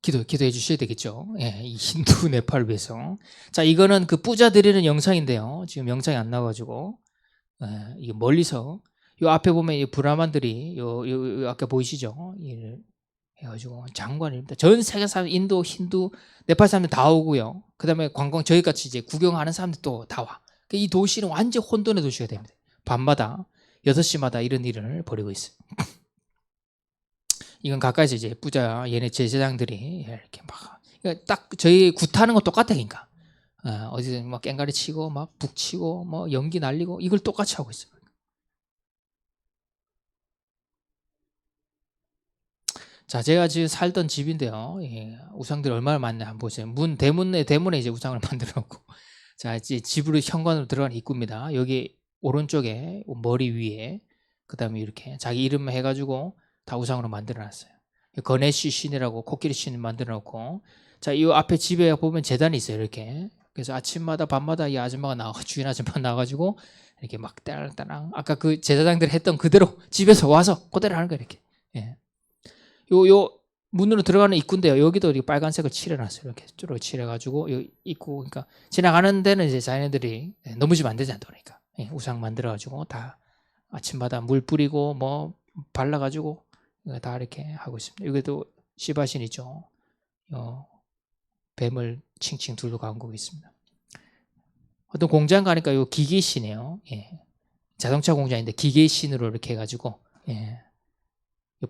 기도해 주셔야 되겠죠. 예, 이 힌두 네팔을 위해서. 자, 이거는 그 뿌자 드리는 영상인데요. 지금 영상이 안 나와가지고 이게 멀리서 요 앞에 보면 이 브라만들이 요 아까 보이시죠? 해가지고 장관입니다. 전 세계 사람, 인도, 힌두, 네팔 사람들 다 오고요. 그 다음에 관광 저희같이 이제 구경하는 사람들 또 다 와. 이 도시는 완전 혼돈의 도시가 됩니다. 밤마다 6시마다 이런 일을 벌이고 있어요. 이건 가까이서 이제 부자 얘네 제사장들이 이렇게 막 딱 저희 굿하는 거 똑같다니까. 어디서 막 깽가리 치고 막 북치고 뭐 연기 날리고 이걸 똑같이 하고 있어요. 자, 제가 지금 살던 집인데요. 예, 우상들이 얼마나 많나 한번 보세요. 대문에 이제 우상을 만들어 놓고. 자, 이제 집으로 현관으로 들어가는 입구입니다. 여기 오른쪽에 머리 위에 그다음에 이렇게 자기 이름 해가지고 다 우상으로 만들어 놨어요. 거네시 신이라고 코끼리 신 만들어 놓고. 자, 이 앞에 집에 보면 제단이 있어요. 이렇게. 그래서 아침마다 밤마다 이 아줌마가 주인 아줌마가 나와가지고 이렇게 막 따랑따랑 아까 그 제사장들이 했던 그대로 집에서 와서 그대로 하는 거예요. 이렇게. 예. 요 문으로 들어가는 입구인데요. 여기도 이렇게 빨간색을 칠해놨어요. 이렇게 쭉 칠해가지고 요 입구, 그러니까 지나가는 데는 이제 자기네들이 넘어지면 안 되지 않습니까? 예, 우상 만들어가지고 다 아침마다 물 뿌리고 뭐 발라가지고 다 이렇게 하고 있습니다. 여기도 시바신 있죠. 뱀을 칭칭 둘러 가고 있습니다. 어떤 공장 가니까 요 기계신이에요. 예. 자동차 공장인데 기계신으로 이렇게 해가지고 예.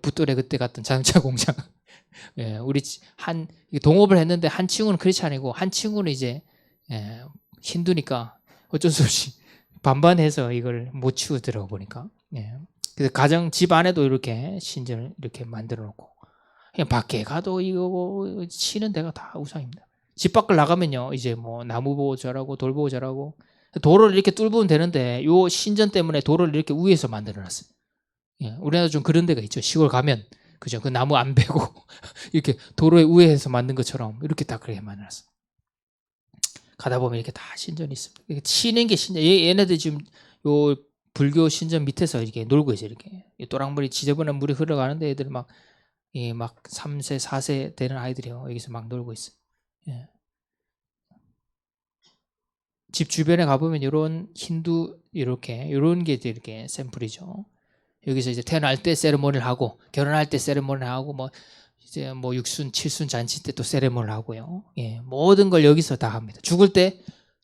붓돌에 그때 갔던 자동차 공장. 예, 우리 동업을 했는데 한 친구는 그렇지 아니고 한 친구는 이제 힌두니까 어쩔 수 없이 반반해서 이걸 못 치우더라고 보니까. 예. 그래서 가정 집 안에도 이렇게 신전을 이렇게 만들어 놓고 그냥 밖에 가도 이거 치는 데가 다 우상입니다. 집 밖을 나가면요 이제 뭐 나무 보호 잘하고 돌 보호 잘하고 도로를 이렇게 뚫으면 되는데 요 신전 때문에 도로를 이렇게 위에서 만들어 놨어요. 예, 우리나라 좀 그런 데가 있죠. 시골 가면 그죠? 그 나무 안 베고 이렇게 도로에 우회해서 만든 것처럼 이렇게 다 그렇게 만들었어. 가다 보면 이렇게 다 신전이 있습니다. 이렇게 치는 게 신전. 얘네들 지금 요 불교 신전 밑에서 이렇게 놀고 있어요. 이렇게 또랑물이 지저분한 물이 흘러가는데 애들 막 3세, 4세 되는 아이들이요. 여기서 막 놀고 있어요. 예. 집 주변에 가보면 이런 힌두 이런 게 이렇게 샘플이죠. 여기서 이제 태어날 때 세레모니를 하고 결혼할 때 세레모니를 하고 뭐 이제 뭐 6순, 7순 잔치 때 또 세레모니를 하고요. 예, 모든 걸 여기서 다 합니다. 죽을 때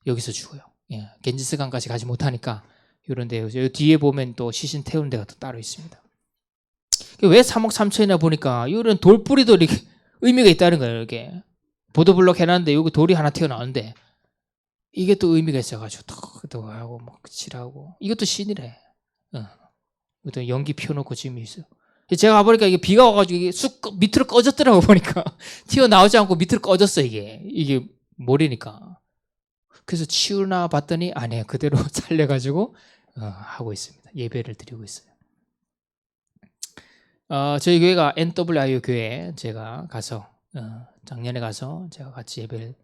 여기서 죽어요. 예, 겐지스강까지 가지 못하니까 이런데 여기 뒤에 보면 또 시신 태우는 데가 또 따로 있습니다. 왜 3억 3천이나 보니까 이런 돌뿌리도 이렇게 의미가 있다는 거예요. 이렇게 보도블록 해놨는데 여기 돌이 하나 튀어나오는데 이게 또 의미가 있어가지고 또 하고 뭐 칠하고 이것도 신이래. 또 연기 피워놓고 지금 있어요. 제가 가보니까 이게 비가 와가지고 이게 쑥 밑으로 꺼졌더라고 보니까 튀어나오지 않고 밑으로 꺼졌어 이게 모래니까. 그래서 치우나 봤더니 아니에요. 그대로 살려가지고 하고 있습니다. 예배를 드리고 있어요. 저희 교회가 NWIU 교회 제가 가서 작년에 가서 제가 같이 예배를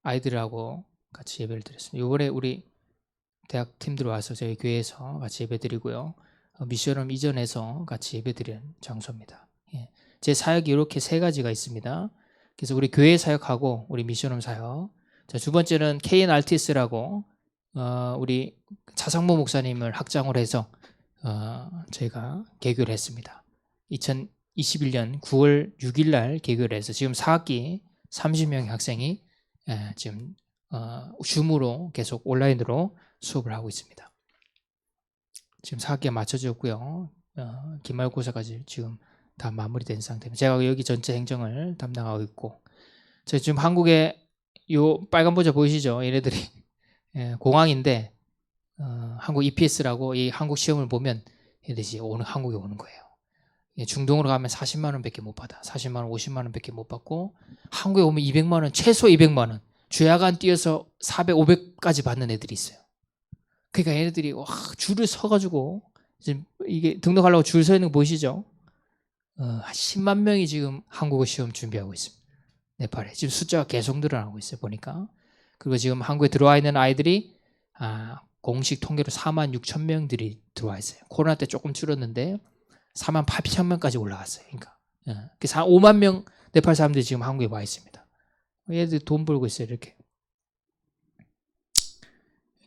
아이들하고 같이 예배를 드렸습니다. 이번에 우리 대학 팀들 와서 저희 교회에서 같이 예배드리고요. 미션홈 이전에서 같이 예배드리는 장소입니다. 예. 제 사역이 이렇게 3가지가 있습니다. 그래서 우리 교회 사역하고 우리 미션홈 사역. 자, 두 번째는 KNRTS라고 우리 차상모 목사님을 학장으로 해서 저희가 개교를 했습니다. 2021년 9월 6일 날 개교를 해서 지금 4학기 30명의 학생이 지금 줌으로 계속 온라인으로 수업을 하고 있습니다. 지금 4학기가 맞춰졌고요. 기말고사까지 지금 다 마무리된 상태입니다. 제가 여기 전체 행정을 담당하고 있고, 제가 지금 한국에 요 빨간 모자 보이시죠? 얘네들이 공항인데 한국 EPS라고 이 한국 시험을 보면 얘네들이 한국에 오는 거예요. 중동으로 가면 40만 원밖에 못 받아. 40만 원, 50만 원밖에 못 받고 한국에 오면 200만 원, 최소 200만 원. 주야간 뛰어서 400, 500까지 받는 애들이 있어요. 그러니까 얘네들이 줄을 서가지고 지금 이게 등록하려고 줄 서 있는 거 보이시죠? 10만 명이 지금 한국어 시험 준비하고 있습니다. 네팔에 지금 숫자가 계속 늘어나고 있어요. 보니까. 그리고 지금 한국에 들어와 있는 아이들이 공식 통계로 4만 6천 명들이 들어와 있어요. 코로나 때 조금 줄었는데 4만 8천 명까지 올라갔어요. 그러니까 5만 명 네팔 사람들이 지금 한국에 와 있습니다. 얘들 돈 벌고 있어요. 이렇게.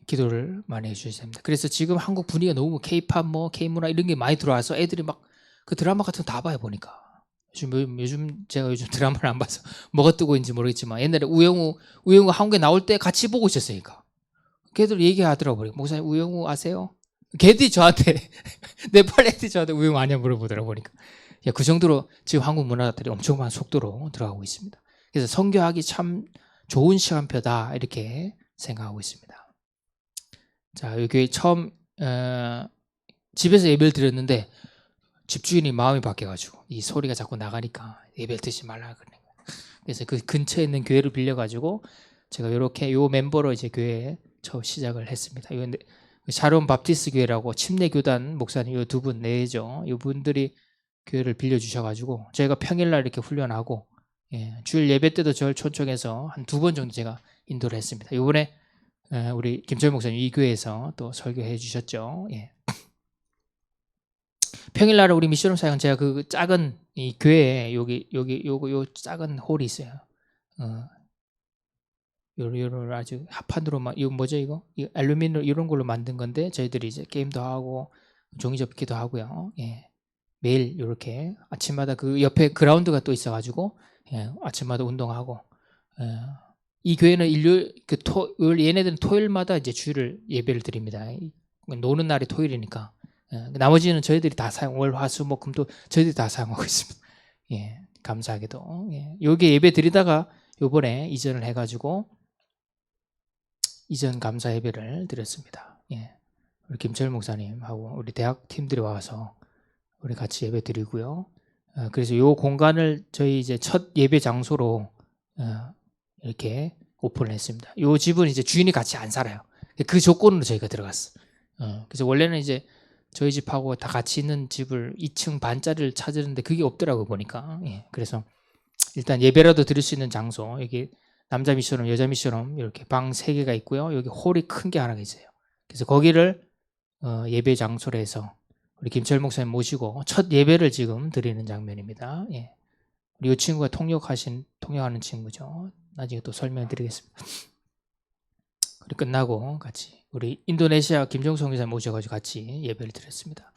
기도를 많이 해주셔야 됩니다. 그래서 지금 한국 분위기가 너무 K-팝, K-문화 이런 게 많이 들어와서 애들이 막 그 드라마 같은 거 다 봐요 보니까. 요즘 제가 요즘 드라마를 안 봐서 뭐가 뜨고 있는지 모르겠지만 옛날에 우영우 한국에 나올 때 같이 보고 있었으니까 걔들 얘기하더라고요. 목사님 우영우 아세요? 걔들이 저한테 네팔 애들이 저한테 우영우 아냐 물어보더라고 보니까. 그 정도로 지금 한국 문화들이 엄청난 속도로 들어가고 있습니다. 그래서 선교하기 참 좋은 시간표다 이렇게 생각하고 있습니다. 자, 이 교회 처음 집에서 예배를 드렸는데 집주인이 마음이 바뀌어가지고 이 소리가 자꾸 나가니까 예배를 드리지 말라 그러는 거예요. 그래서 그 근처에 있는 교회를 빌려가지고 제가 이렇게 요 멤버로 이제 교회에 처음 시작을 했습니다. 샤론 바프티스트 교회라고 침례교단 목사님 요 두 분 내죠. 요 분들이 교회를 빌려주셔가지고 저희가 평일날 이렇게 훈련하고 주일 예배 때도 저를 초청해서 한 2번 정도 제가 인도를 했습니다. 이번에 우리 김철 목사님 이 교회에서 또 설교해 주셨죠. 평일날 우리 미션홈 사역은 제가 그 작은 이 교회에 요 작은 홀이 있어요. 요를 아주 합판으로만 이거 뭐죠 이거? 알루미늄 이런 걸로 만든 건데 저희들이 이제 게임도 하고 종이 접기도 하고요. 매일 이렇게 아침마다 그 옆에 그라운드가 또 있어가지고 아침마다 운동하고 이 교회는 일요일 얘네들은 토요일마다 이제 주일을 예배를 드립니다. 노는 날이 토요일이니까 나머지는 저희들이 다 월, 화, 수, 목, 금도 저희들이 다 사용하고 있습니다. 감사하게도 여기 예배 드리다가 요번에 이전을 해가지고 이전 감사 예배를 드렸습니다. 우리 김철 목사님하고 우리 대학 팀들이 와서 우리 같이 예배 드리고요. 그래서 요 공간을 저희 이제 첫 예배 장소로 이렇게 오픈을 했습니다. 요 집은 이제 주인이 같이 안 살아요. 그 조건으로 저희가 들어갔어. 그래서 원래는 이제 저희 집하고 다 같이 있는 집을 2층 반짜리를 찾았는데 그게 없더라고 보니까. 그래서 일단 예배라도 드릴 수 있는 장소, 여기 남자 미션홈, 여자 미션홈 이렇게 방 3개가 있고요. 여기 홀이 큰 게 하나가 있어요. 그래서 거기를 예배 장소로 해서 우리 김철 목사님 모시고 첫 예배를 지금 드리는 장면입니다. 우리 이 친구가 통역하는 친구죠. 나중에 또 설명드리겠습니다. 그리고 끝나고 같이 우리 인도네시아 김종성 교사 모셔가지고 같이 예배를 드렸습니다.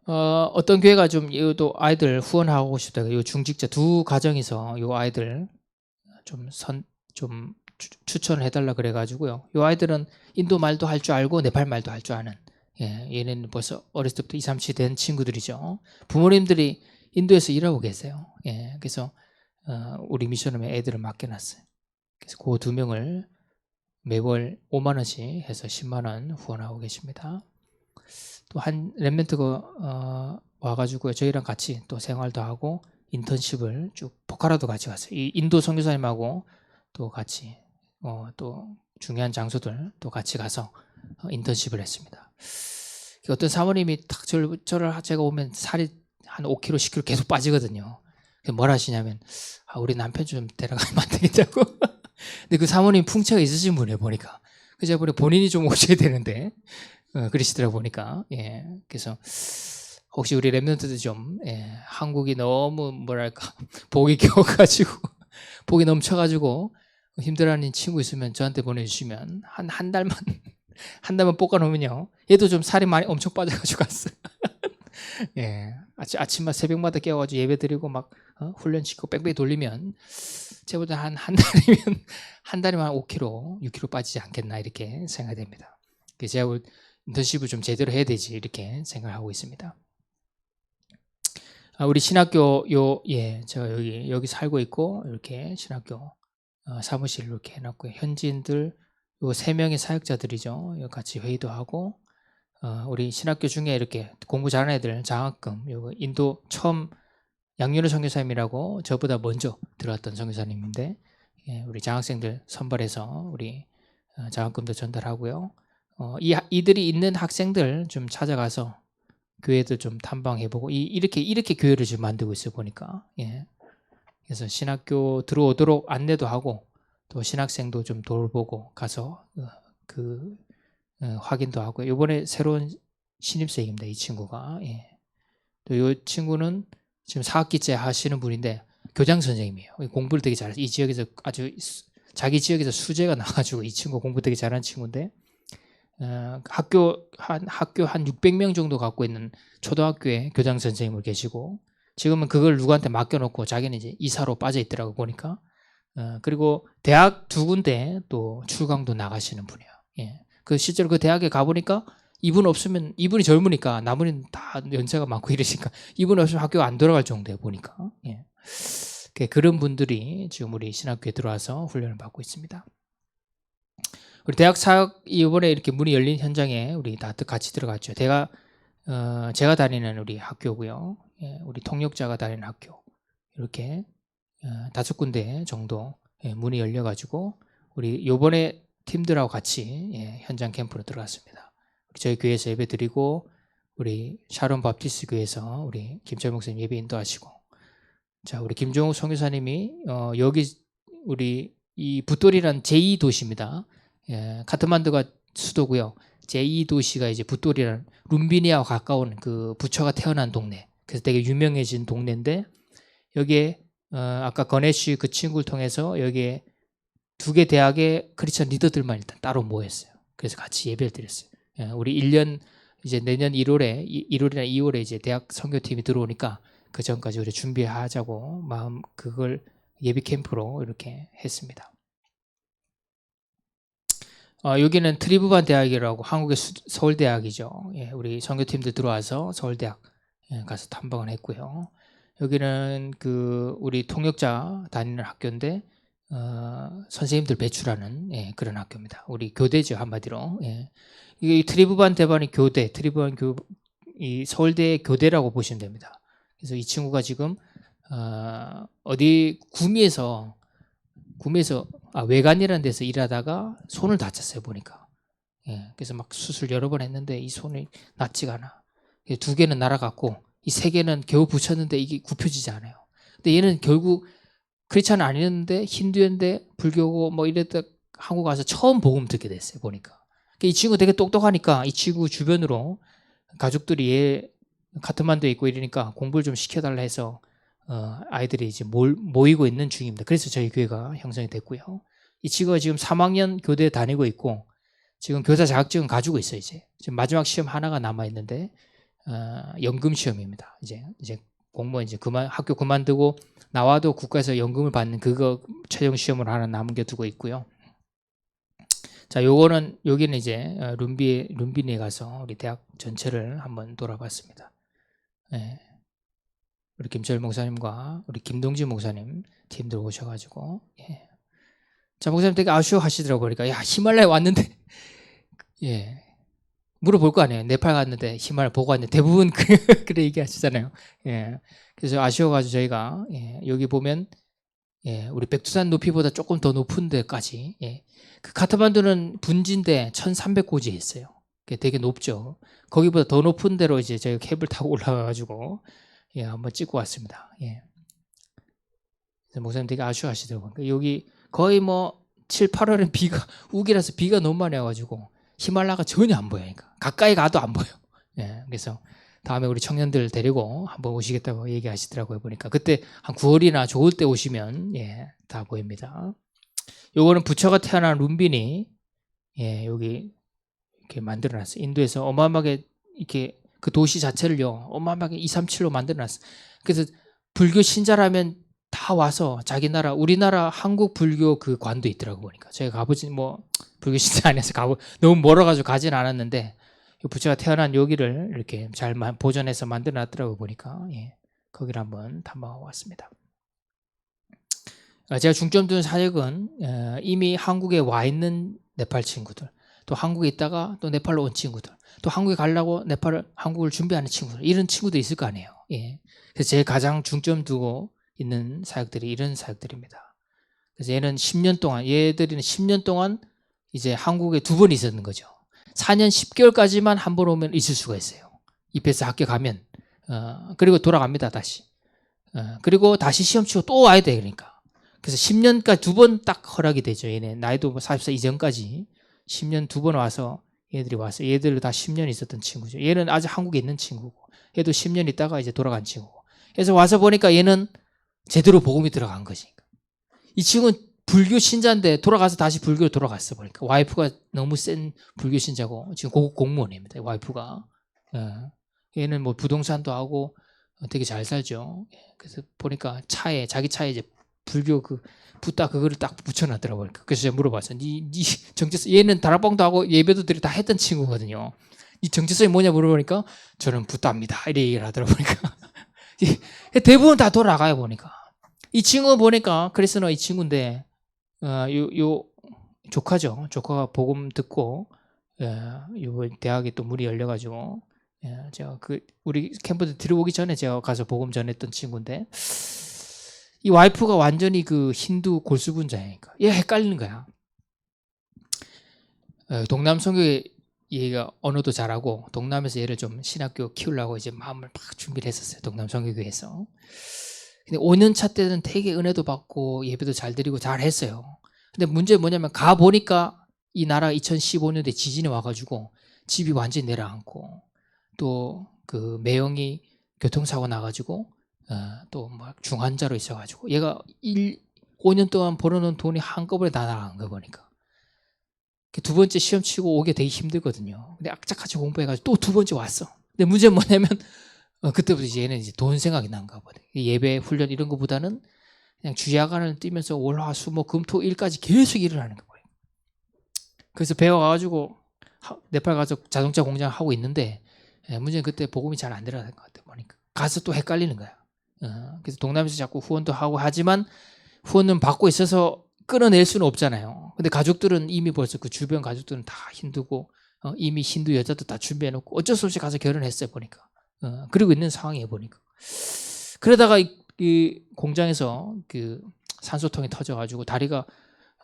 어떤 교회가 좀 이것도 아이들 후원하고 싶다. 이 중직자 2 가정에서 이 아이들 좀 추천을 해달라 그래가지고요. 이 아이들은 인도 말도 할 줄 알고 네팔 말도 할 줄 아는. 얘네는 벌써 어렸을 때부터 2, 3치 된 친구들이죠. 부모님들이 인도에서 일하고 계세요. 그래서 우리 미션홈에 애들을 맡겨놨어요. 그래서 그 2명을 매월 5만 원씩 해서 10만 원 후원하고 계십니다. 또 한 렘넌트가 와가지고 저희랑 같이 또 생활도 하고 인턴십을 쭉 포카라도 같이 갔어요. 이 인도 선교사님하고 또 같이 또 중요한 장소들 또 같이 가서 인턴십을 했습니다. 어떤 사모님이 딱 저를 제가 오면 살이 한 5kg, 10kg 계속 빠지거든요. 뭘 하시냐면 우리 남편 좀 데려가면 안 되겠다고. 근데 그 사모님 풍채가 있으신 분이에요 보니까. 그래서 제가 본인이 좀 오셔야 되는데 그러시더라고 보니까. 그래서 혹시 우리 랩런트들 좀 한국이 너무 뭐랄까 복이 겨워가지고 복이 넘쳐가지고 힘들어하는 친구 있으면 저한테 보내주시면 한 달만 볶아놓으면요 얘도 좀 살이 많이 엄청 빠져가지고 갔어요. 아침마다 새벽마다 깨워가지고 예배드리고 막 훈련시키고 뺑뺑이 돌리면 제보다 한 달이면 한 달이면 한 5kg, 6kg 빠지지 않겠나 이렇게 생각됩니다. 그래서 제가 인턴십을 좀 제대로 해야 되지 이렇게 생각하고 있습니다. 우리 신학교 제가 여기 살고 있고 이렇게 신학교 사무실 이렇게 해놨고요. 현지인들 요 3명의 사역자들이죠. 같이 회의도 하고 우리 신학교 중에 이렇게 공부 잘하는 애들 장학금 요거 인도 처음 양윤호 선교사님이라고 저보다 먼저 들어왔던 선교사님인데 우리 장학생들 선발해서 우리 장학금도 전달하고요. 이들이 있는 학생들 좀 찾아가서 교회도 좀 탐방해보고 이렇게 교회를 지금 만들고 있어요 보니까. 그래서 신학교 들어오도록 안내도 하고 또 신학생도 좀 돌보고 가서 확인도 하고 이번에 새로운 신입생입니다 이 친구가. 또 이 친구는 지금 4학기째 하시는 분인데 교장 선생님이에요. 공부를 되게 잘해서 이 지역에서 아주 자기 지역에서 수재가 나가지고 이 친구 공부 되게 잘하는 친구인데 학교 한 600명 정도 갖고 있는 초등학교에 교장 선생님을 계시고 지금은 그걸 누구한테 맡겨놓고 자기는 이제 이사로 빠져 있더라고 보니까. 그리고 대학 2군데 또 출강도 나가시는 분이에요. 예. 그 실제로 그 대학에 가보니까 이분 없으면 이분이 젊으니까 나머지는 다 연세가 많고 이러니까 이분 없으면 학교 안 돌아갈 정도에 보니까. 예. 그런 분들이 지금 우리 신학교에 들어와서 훈련을 받고 있습니다. 우리 대학 사역 이번에 이렇게 문이 열린 현장에 우리 다 같이 들어갔죠. 제가 다니는 우리 학교고요. 예, 우리 통역자가 다니는 학교 이렇게 5군데 정도 문이 열려가지고 우리 이번에 팀들하고 같이 현장 캠프로 들어갔습니다. 저희 교회에서 예배 드리고 우리 샤론 바프티스 교회에서 우리 김철 목사님 예배 인도하시고 자 우리 김종욱 선교사님이 여기 우리 이 붓돌이란 제2도시입니다. 카트만두가 수도고요. 제2도시가 이제 붓돌이란 룸비니아와 가까운 그 부처가 태어난 동네. 그래서 되게 유명해진 동네인데 여기에 아까 거네쉬 그 친구를 통해서 여기에 2개 대학의 크리스천 리더들만 일단 따로 모였어요. 그래서 같이 예배를 드렸어요. 우리 1년 이제 내년 1월이나 2월에 이제 대학 선교팀이 들어오니까 그 전까지 우리 준비하자고 그걸 예비 캠프로 이렇게 했습니다. 여기는 트리브반 대학이라고 한국의 서울대학이죠. 예, 우리 선교팀들 들어와서 서울대학 가서 탐방을 했고요. 여기는 그 우리 통역자 다니는 학교인데 선생님들 배출하는 그런 학교입니다. 우리 교대죠 한마디로. 이 트리브반 대반이 교대, 이 서울대 교대라고 보시면 됩니다. 그래서 이 친구가 지금 어디 구미에서 외관이라는 데서 일하다가 손을 다쳤어요 보니까. 그래서 막 수술 여러 번 했는데 이 손이 낫지가 않아. 2개는 날아갔고 이 3개는 겨우 붙였는데 이게 굽혀지지 않아요. 근데 얘는 결국 크리스찬은 아니었는데 힌두였는데 불교고 뭐 이랬다 한국 가서 처음 복음 듣게 됐어요 보니까. 이 친구 되게 똑똑하니까 이 친구 주변으로 가족들이 얘 카트만두에 있고 이러니까 공부를 좀 시켜달라 해서 아이들이 이제 모이고 있는 중입니다. 그래서 저희 교회가 형성이 됐고요. 이 친구가 지금 3학년 교대에 다니고 있고 지금 교사 자격증은 가지고 있어요. 이제 지금 마지막 시험 하나가 남아 있는데 연금 시험입니다. 이제 공무원 이제 학교 그만두고 나와도 국가에서 연금을 받는 그거 최종 시험을 하나 남겨두고 있고요. 자, 여기는 이제 룸비니에 가서 우리 대학 전체를 한번 돌아봤습니다. 우리 김철 목사님과 우리 김동진 목사님 팀들 오셔가지고 자 목사님 되게 아쉬워하시더라고요. 그러니까 야 히말라야 왔는데 물어볼 거 아니에요. 네팔 갔는데 히말라야 보고 왔는데 대부분 그래 얘기하시잖아요. 그래서 아쉬워가지고 저희가 여기 보면 우리 백두산 높이보다 조금 더 높은 데까지 그 카트만두는 분지인데 1300고지에 있어요. 되게 높죠. 거기보다 더 높은 데로 이제 저희가 캡을 타고 올라가가지고 한번 찍고 왔습니다. 그래서 목사님 되게 아쉬워하시더라고요. 여기 거의 뭐 7, 8월엔 우기라서 비가 너무 많이 와가지고 히말라야가 전혀 안 보여요. 그러니까 가까이 가도 안 보여. 그래서 다음에 우리 청년들 데리고 한번 오시겠다고 얘기하시더라고요. 보니까 그때 한 9월이나 좋을 때 오시면 다 보입니다. 요거는 부처가 태어난 룸비니 여기 이렇게 만들어놨어요. 인도에서 어마어마하게 이렇게 그 도시 자체를요 어마어마하게 237로 만들어놨어요. 그래서 불교 신자라면 다 와서 자기 나라 우리나라 한국 불교 그 관도 있더라고 보니까 저희가 가보진 뭐 불교 신자 안에서 너무 멀어가지고 가진 않았는데 부처가 태어난 여기를 이렇게 잘 보존해서 만들어놨더라고 보니까 거기를 한번 탐방하고 왔습니다. 제가 중점 두는 사역은 이미 한국에 와 있는 네팔 친구들 또 한국에 있다가 또 네팔로 온 친구들 또 한국에 가려고 한국을 준비하는 친구들 이런 친구도 있을 거 아니에요. 그래서 제가 가장 중점 두고 있는 사역들이 이런 사역들입니다. 그래서 얘들이는 10년 동안 이제 한국에 2번 있었는 거죠. 4년 10개월까지만 한 번 오면 있을 수가 있어요. 입에서 학교 가면 그리고 돌아갑니다 다시. 그리고 다시 시험 치고 또 와야 돼 그러니까. 그래서 10년까지 2번 딱 허락이 되죠. 얘네 나이도 40살 이전까지 10년 2번 와서 얘들이 왔어요. 얘들 다 10년 있었던 친구죠. 얘는 아직 한국에 있는 친구고 얘도 10년 있다가 이제 돌아간 친구고. 그래서 와서 보니까 얘는 제대로 복음이 들어간 거지. 이 친구는 불교 신자인데 돌아가서 다시 불교로 돌아갔어 보니까. 와이프가 너무 센 불교 신자고 지금 고급 공무원입니다. 와이프가. 얘는 뭐 부동산도 하고 되게 잘 살죠. 그래서 보니까 차에 자기 차에 이제 불교 그 붓다 그거를 딱 붙여놨더라고요. 그래서 제가 물어봤어요. 니 정체성, 얘는 다락방도 하고 예배도 드리고 다 했던 친구거든요. 이 정체성이 뭐냐 물어보니까 저는 붓다입니다. 이렇게 얘기를 하더라고요. 보니까 대부분 다 돌아가요 보니까. 이 친구 보니까 크리스너 이 친구인데 요 조카죠. 조카가 복음 듣고 요 대학에 또 문이 열려가지고 제가 우리 캠프에 들어오기 전에 제가 가서 복음 전했던 친구인데 이 와이프가 완전히 그 힌두 골수분자니까 얘 헷갈리는 거야. 동남 선교에 얘가 언어도 잘하고 동남에서 얘를 좀 신학교 키우려고 이제 마음을 막 준비를 했었어요. 동남 선교교회에서. 근데 5년 차 때는 되게 은혜도 받고 예배도 잘 드리고 잘 했어요. 근데 문제 뭐냐면 가 보니까 이 나라 2015년에 지진이 와가지고 집이 완전히 내려앉고 또 그 매형이 교통사고 나가지고 또 막 중환자로 있어가지고 얘가 5년 동안 벌어놓은 돈이 한꺼번에 다 나간 거 보니까 두 번째 시험 치고 오게 되게 힘들거든요. 근데 악착같이 공부해가지고 또 두 번째 왔어. 근데 문제는 뭐냐면 그때부터 이제 얘는 이제 돈 생각이 난가 보네. 예배 훈련 이런 거보다는 그냥 주야간을 뛰면서 월, 화, 수, 목, 금, 토, 일까지 계속 일을 하는 거예요. 그래서 배워가지고 네팔 가서 자동차 공장 하고 있는데 문제는 그때 복음이 잘 안 들어가는 것 같아 보니까 가서 또 헷갈리는 거야. 그래서 동남에서 자꾸 후원도 하고 하지만 후원은 받고 있어서 끊어낼 수는 없잖아요. 근데 가족들은 이미 벌써 그 주변 가족들은 다 힌두고 이미 힌두 여자도 다 준비해놓고 어쩔 수 없이 가서 결혼했어요 보니까. 그러고 있는 상황이에요 보니까. 그러다가 이 공장에서 그 산소통이 터져가지고 다리가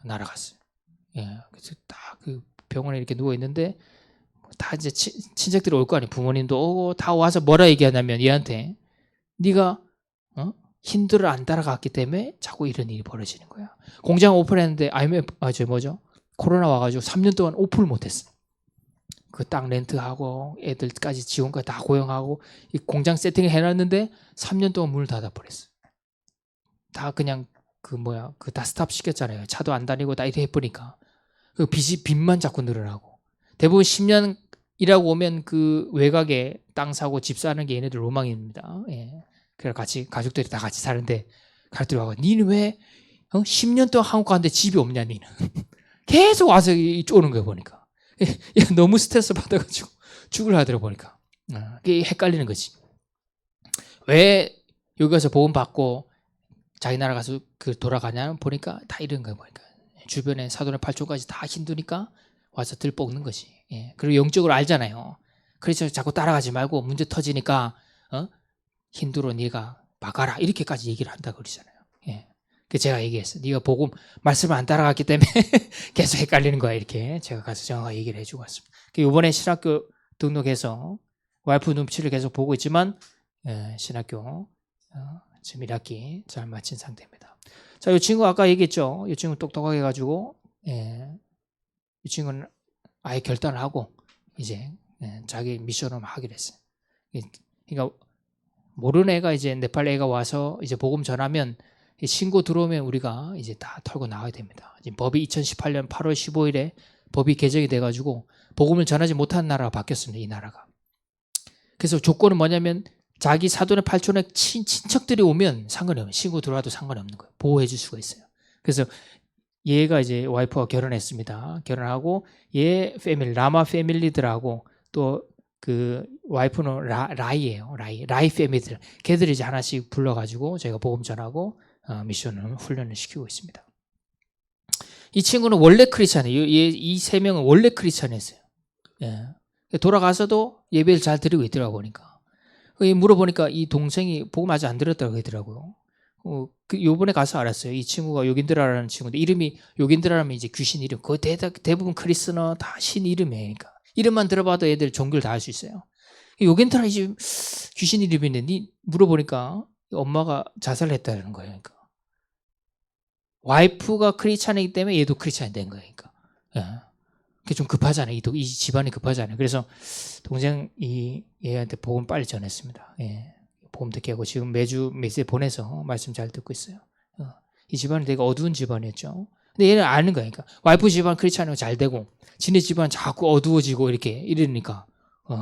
날아갔어요. 그래서 딱 그 병원에 이렇게 누워 있는데 다 이제 친척들이 올 거 아니에요. 부모님도 오고 다 와서 뭐라 얘기하냐면 얘한테 네가 힌두를 안 따라갔기 때문에 자꾸 이런 일이 벌어지는 거야. 공장 오픈했는데 코로나 와가지고 3년 동안 오픈을 못했어. 그 땅 렌트하고 애들까지 지원까지 다 고용하고 이 공장 세팅을 해놨는데 3년 동안 문을 닫아버렸어. 다 그냥 다 스탑 시켰잖아요. 차도 안 다니고 다 이래 해보니까 그 빚만 자꾸 늘어나고 대부분 10년 일하고 오면 그 외곽에 땅 사고 집 사는 게 얘네들 로망입니다. 그래서 가족들이 다 같이 사는데 가족들이 와서 니는 왜 10년 동안 한국 가는데 집이 없냐 니는 계속 와서 쪼는 거야 보니까 너무 스트레스 받아가지고 죽을 하더라 보니까 그게 헷갈리는 거지. 왜 여기 가서 보험 받고 자기 나라 가서 돌아가냐 보니까 다 이런 거야 보니까 주변에 사돈의 팔촌까지 다 힌두니까 와서 들볶는 거지. 그리고 영적으로 알잖아요. 그래서 자꾸 따라가지 말고 문제 터지니까 힌두로 네가 막아라 이렇게까지 얘기를 한다고 그러잖아요. 그 제가 얘기했어요. 네가 복음 말씀을 안 따라갔기 때문에 계속 헷갈리는 거야 이렇게 제가 가서 정확하게 얘기를 해주고 왔습니다. 이번에 신학교 등록해서 와이프 눈치를 계속 보고 있지만 신학교 지금 1학기 잘 마친 상태입니다. 자, 이 친구 아까 얘기했죠. 이 친구 똑똑하게 가지고 이 친구는 아예 결단을 하고 이제 자기 미션을 하기로 했어요. 그러니까 모르는 애가 이제 네팔 애가 와서 이제 복음 전하면 신고 들어오면 우리가 이제 다 털고 나와야 됩니다. 지금 법이 2018년 8월 15일에 법이 개정이 돼가지고 복음을 전하지 못하는 나라가 바뀌었습니다. 이 나라가. 그래서 조건은 뭐냐면 자기 사돈의 팔촌의 친척들이 오면 상관이 없어요. 신고 들어와도 상관이 없는 거예요. 보호해 줄 수가 있어요. 그래서 얘가 이제 와이프가 결혼했습니다. 결혼하고 얘 패밀리 라마 패밀리들하고 또 그 와이프는 라이예요. 라이 패밀리들. 걔들이 이제 하나씩 불러가지고 저희가 복음 전하고 미션을 훈련을 시키고 있습니다. 이 친구는 원래 크리스찬이에요. 이 세 명은 원래 크리스찬이었어요. 돌아가서도 예배를 잘 드리고 있더라고 보니까. 물어보니까 이 동생이 복음 아직 안 들었다고 그러더라고요. 요번에 가서 알았어요. 이 친구가 요긴드라라는 친구인데 이름이 요긴드라라면 이제 귀신 이름. 거의 대부분 크리스너 다 신 이름이에요. 그러니까 이름만 들어봐도 애들 종교를 다 할 수 있어요. 요긴드라 이제 귀신 이름인데 물어보니까 엄마가 자살을 했다는 거예요. 그러니까 와이프가 크리스찬이기 때문에 얘도 크리스찬이 된 거예요. 그러니까 그게 좀 급하잖아요. 이 집안이 급하잖아요. 그래서 동생이 얘한테 복음 빨리 전했습니다. 복음 듣게 하고 지금 매주 메시지 보내서 말씀 잘 듣고 있어요. 이 집안이 되게 어두운 집안이었죠. 근데 얘는 아는 거야. 그러니까 와이프 집안 크리스찬이고 잘 되고 지네 집안 자꾸 어두워지고 이렇게 이러니까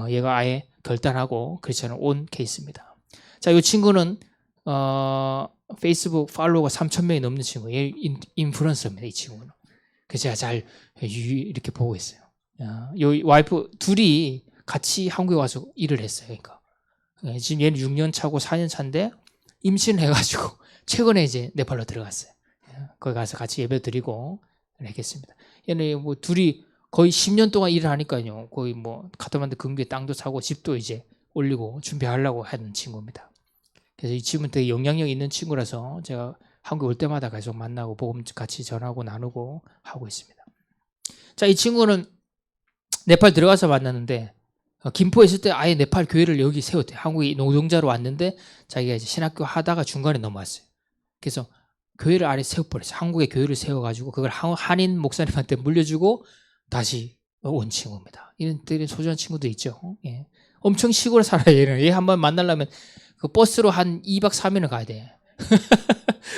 얘가 아예 결단하고 크리스찬으로 온 케이스입니다. 자, 이 친구는 페이스북 팔로워가 3,000명이 넘는 친구. 얘 인플루언서입니다. 이 친구는. 그래서 제가 잘 이렇게 보고 있어요. 이 와이프 둘이 같이 한국에 와서 일을 했어요. 그러니까 지금 얘는 6년 차고 4년 차인데 임신해가지고 최근에 이제 네팔로 들어갔어요. 거기 가서 같이 예배 드리고 했겠습니다. 얘는 뭐 둘이 거의 10년 동안 일을 하니까요. 거의 뭐 카트만두 근교에 땅도 사고 집도 이제 올리고 준비하려고 하는 친구입니다. 그래서 이 친구는 되게 영향력 있는 친구라서 제가 한국 올 때마다 계속 만나고 복음 같이 전하고 나누고 하고 있습니다. 자, 이 친구는 네팔 들어가서 만났는데 김포에 있을 때 아예 네팔 교회를 여기 세웠대요. 한국에 노동자로 왔는데 자기가 이제 신학교 하다가 중간에 넘어왔어요. 그래서 교회를 아래 세워버렸어요. 한국에 교회를 세워가지고 그걸 한인 목사님한테 물려주고 다시 온 친구입니다. 이런 되게 소중한 친구도 있죠. 예. 엄청 시골에 살아요. 얘는. 얘 한번 만나려면 그 버스로 한 2박 3일은 가야 돼.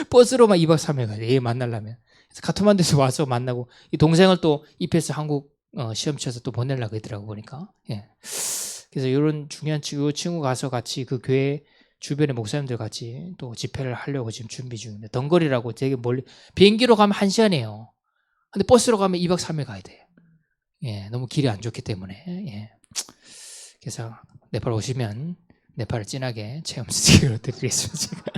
버스로만 2박 3일 가야 돼. 얘 만나려면. 그래서 카트만두에서 와서 만나고 이 동생을 또 입해서 한국 시험 쳐서 또 보내려고 하더라고 보니까. 예. 그래서 이런 중요한 친구 가서 같이 그 교회 주변의 목사님들 같이 또 집회를 하려고 지금 준비 중입니다. 덩거리라고 되게 멀리 비행기로 가면 1시간이에요. 근데 버스로 가면 2박 3일 가야 돼요. 예, 너무 길이 안 좋기 때문에. 예. 그래서 네팔 오시면 네팔을 진하게 체험시키도록 드리겠습니다.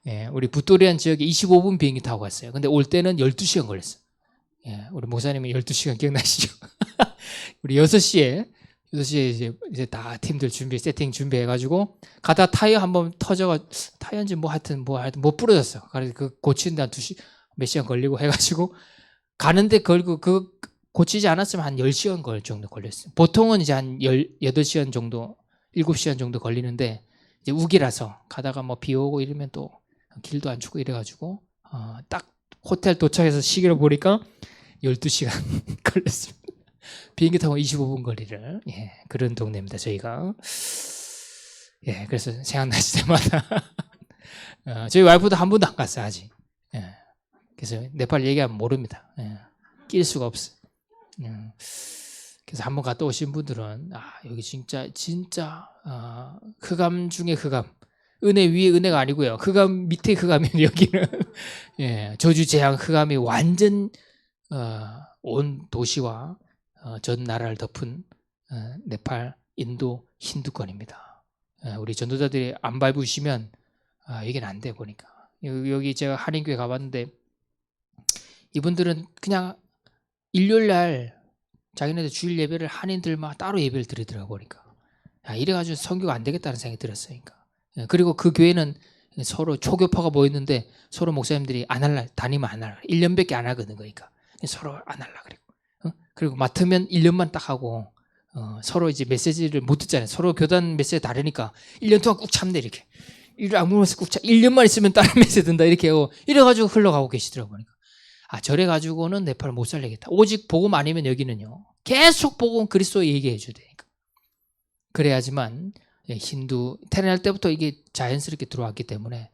예, 우리 부토리안 지역에 25분 비행기 타고 갔어요. 근데 올 때는 12시간 걸렸어요. 예, 우리 목사님이 12시간 기억나시죠? 우리 6시에 이제 다 팀들 세팅 준비해가지고 가다 타이어 한번 터져가 타이어인지 뭐 하여튼 뭐 부러졌어. 그래서 그 고치는데 한 몇 시간 걸리고 해가지고 가는데 걸고 그 고치지 않았으면 한 10시간 정도 걸렸어요. 보통은 이제 한 8시간 정도, 7시간 정도 걸리는데 이제 우기라서 가다가 뭐 비 오고 이러면 또 길도 안 춥고 이래가지고 딱 호텔 도착해서 시계를 보니까 12시간 걸렸습니다. 비행기 타고 25분 거리를 그런 동네입니다. 저희가 그래서 생각나실 때마다 저희 와이프도 한 번도 안 갔어요 아직. 그래서 네팔 얘기하면 모릅니다. 낄 수가 없어요. 그래서 한번 갔다 오신 분들은 여기 진짜 흑암 중에 흑암, 은혜 위에 은혜가 아니고요. 흑암 밑에 흑암이에요. 여기는 저주 재앙 흑암이 완전 온 도시와 전 나라를 덮은 네팔, 인도, 힌두권입니다. 우리 전도자들이 안 밟으시면 여기는 안 돼 보니까. 여기 제가 한인교회 가봤는데 이분들은 그냥 일요일날 자기네들 주일 예배를 한인들만 따로 예배를 드리더라고 보니까. 이래가지고 선교가 안 되겠다는 생각이 들었어요. 그러니까. 그리고 그 교회는 서로 초교파가 모였는데 서로 목사님들이 다니면 안 할라. 1년밖에 안 하거든. 그러니까 서로 안 할라 그리고. 그리고 맡으면 1년만 딱 하고 서로 이제 메시지를 못 듣잖아요. 서로 교단 메시지 다르니까 1년 동안 꾹 참대 이렇게. 일을 아무면서 꾹 참. 1년만 있으면 다른 메시지 든다 이렇게 하고 이래가지고 흘러가고 계시더라고 보니까. 저래 가지고는 네팔을 못 살리겠다. 오직 복음 아니면 여기는요. 계속 복음 그리스도 얘기해 줘야 되니까. 그래야지만 힌두 태어날 때부터 이게 자연스럽게 들어왔기 때문에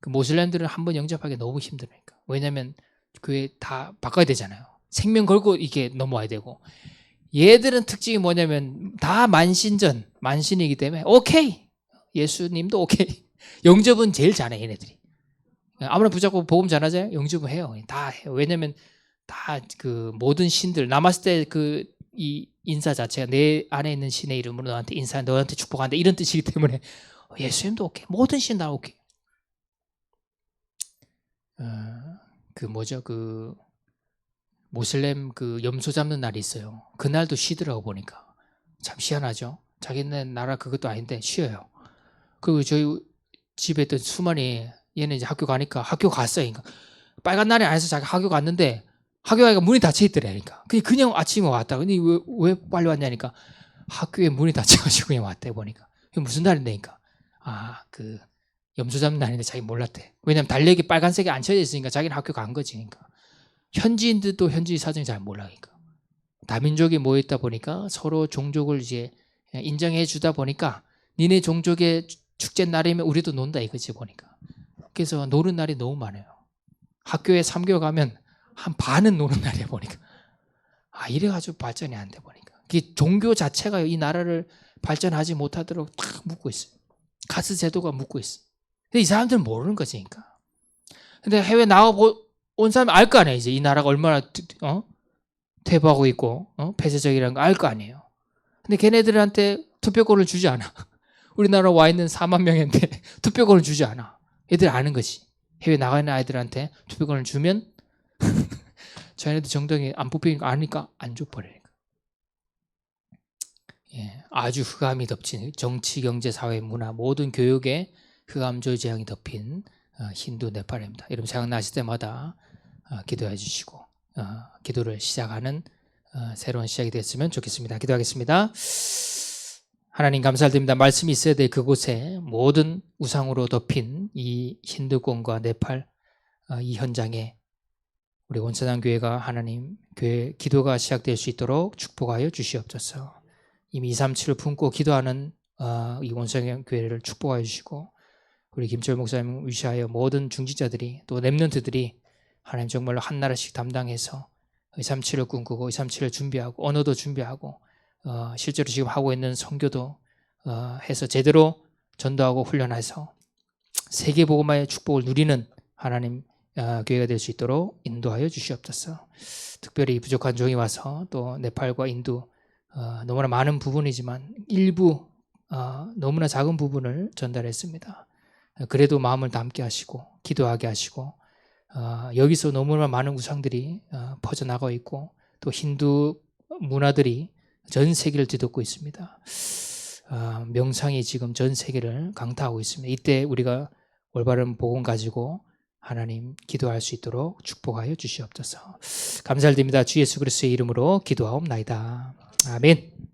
그 모슬렘들은 한번 영접하기 너무 힘드니까. 왜냐하면 교회 다 바꿔야 되잖아요. 생명 걸고 이게 넘어와야 되고. 얘들은 특징이 뭐냐면 다 만신이기 때문에 오케이. 예수님도 오케이. 영접은 제일 잘해 얘네들이. 아무나 붙잡고 복음 잘하잖아요. 영접을 해요. 다 해요. 왜냐면 다 그 모든 신들 남았을 때 그 이 인사 자체가 내 안에 있는 신의 이름으로 너한테 너한테 축복한다 이런 뜻이기 때문에 예수님도 오케이. 모든 신 다 오케이. 그 뭐죠? 그 모슬렘 그 염소 잡는 날이 있어요. 그날도 쉬더라고 보니까. 참 희한하죠. 자기네 나라 그것도 아닌데 쉬어요. 그리고 저희 집에 있던 수만이 얘는 이제 학교 가니까 학교 갔어요. 그러니까 빨간 날이 안 해서 자기 학교 갔는데 학교 가니까 문이 닫혀 있더라니까. 그냥 아침에 왔다. 근데 왜 빨리 왔냐니까 학교에 문이 닫혀가지고 그냥 왔대 보니까. 이게 무슨 날인데니까. 그 염소 잡는 날인데 자기 몰랐대. 왜냐면 달력이 빨간색이 안 쳐져 있으니까 자기는 학교 간 거지. 그러니까. 현지인들도 현지 사정이 잘 몰라. 그러니까. 다민족이 모여있다 보니까 서로 종족을 이제 인정해 주다 보니까 니네 종족의 축제 날이면 우리도 논다 이거지 보니까. 그래서 노는 날이 너무 많아요. 학교에 3개월 가면 한 반은 노는 날이야 보니까. 이래가지고 발전이 안 돼 보니까. 종교 자체가 이 나라를 발전하지 못하도록 탁 묶고 있어요. 가스 제도가 묶고 있어. 근데 이 사람들은 모르는 거지, 그러니까. 근데 해외 나와 온 사람이 알 거 아니야, 이제 이 나라가 얼마나 퇴보하고 있고 폐쇄적이라는 거 알 거 아니에요. 근데 걔네들한테 투표권을 주지 않아. 우리나라 와 있는 4만 명한테 투표권을 주지 않아. 애들 아는 거지. 해외 나가 있는 아이들한테 투표권을 주면 자기네들 정당에 안 뽑히니까 아니까 안 줘버리니까. 예, 아주 흑암이 덮친 정치, 경제, 사회, 문화 모든 교육에 흑암조 재앙이 덮인 힌두 네팔입니다. 여러분 생각나실 때마다 기도해 주시고 기도를 시작하는 새로운 시작이 됐으면 좋겠습니다. 기도하겠습니다. 하나님 감사드립니다. 말씀이 있어야 될 그곳에 모든 우상으로 덮인 이 힌두권과 네팔 이 현장에 우리 원사당교회가 하나님 교회 기도가 시작될 수 있도록 축복하여 주시옵소서. 이미 237을 품고 기도하는 이 원사당교회를 축복하여 주시고 우리 김철 목사님 위시하여 모든 중직자들이 또 렘넌트들이 하나님 정말로 한 나라씩 담당해서 237을 꿈꾸고 237을 준비하고 언어도 준비하고 실제로 지금 하고 있는 선교도 해서 제대로 전도하고 훈련해서 세계복음화의 축복을 누리는 하나님 교회가 될 수 있도록 인도하여 주시옵소서. 특별히 부족한 종이 와서 또 네팔과 인도 너무나 많은 부분이지만 일부 너무나 작은 부분을 전달했습니다. 그래도 마음을 담게 하시고 기도하게 하시고 여기서 너무나 많은 우상들이 퍼져나가고 있고 또 힌두 문화들이 전 세계를 뒤덮고 있습니다. 명상이 지금 전 세계를 강타하고 있습니다. 이때 우리가 올바른 복음 가지고 하나님 기도할 수 있도록 축복하여 주시옵소서. 감사드립니다. 주 예수 그리스도의 이름으로 기도하옵나이다. 아멘.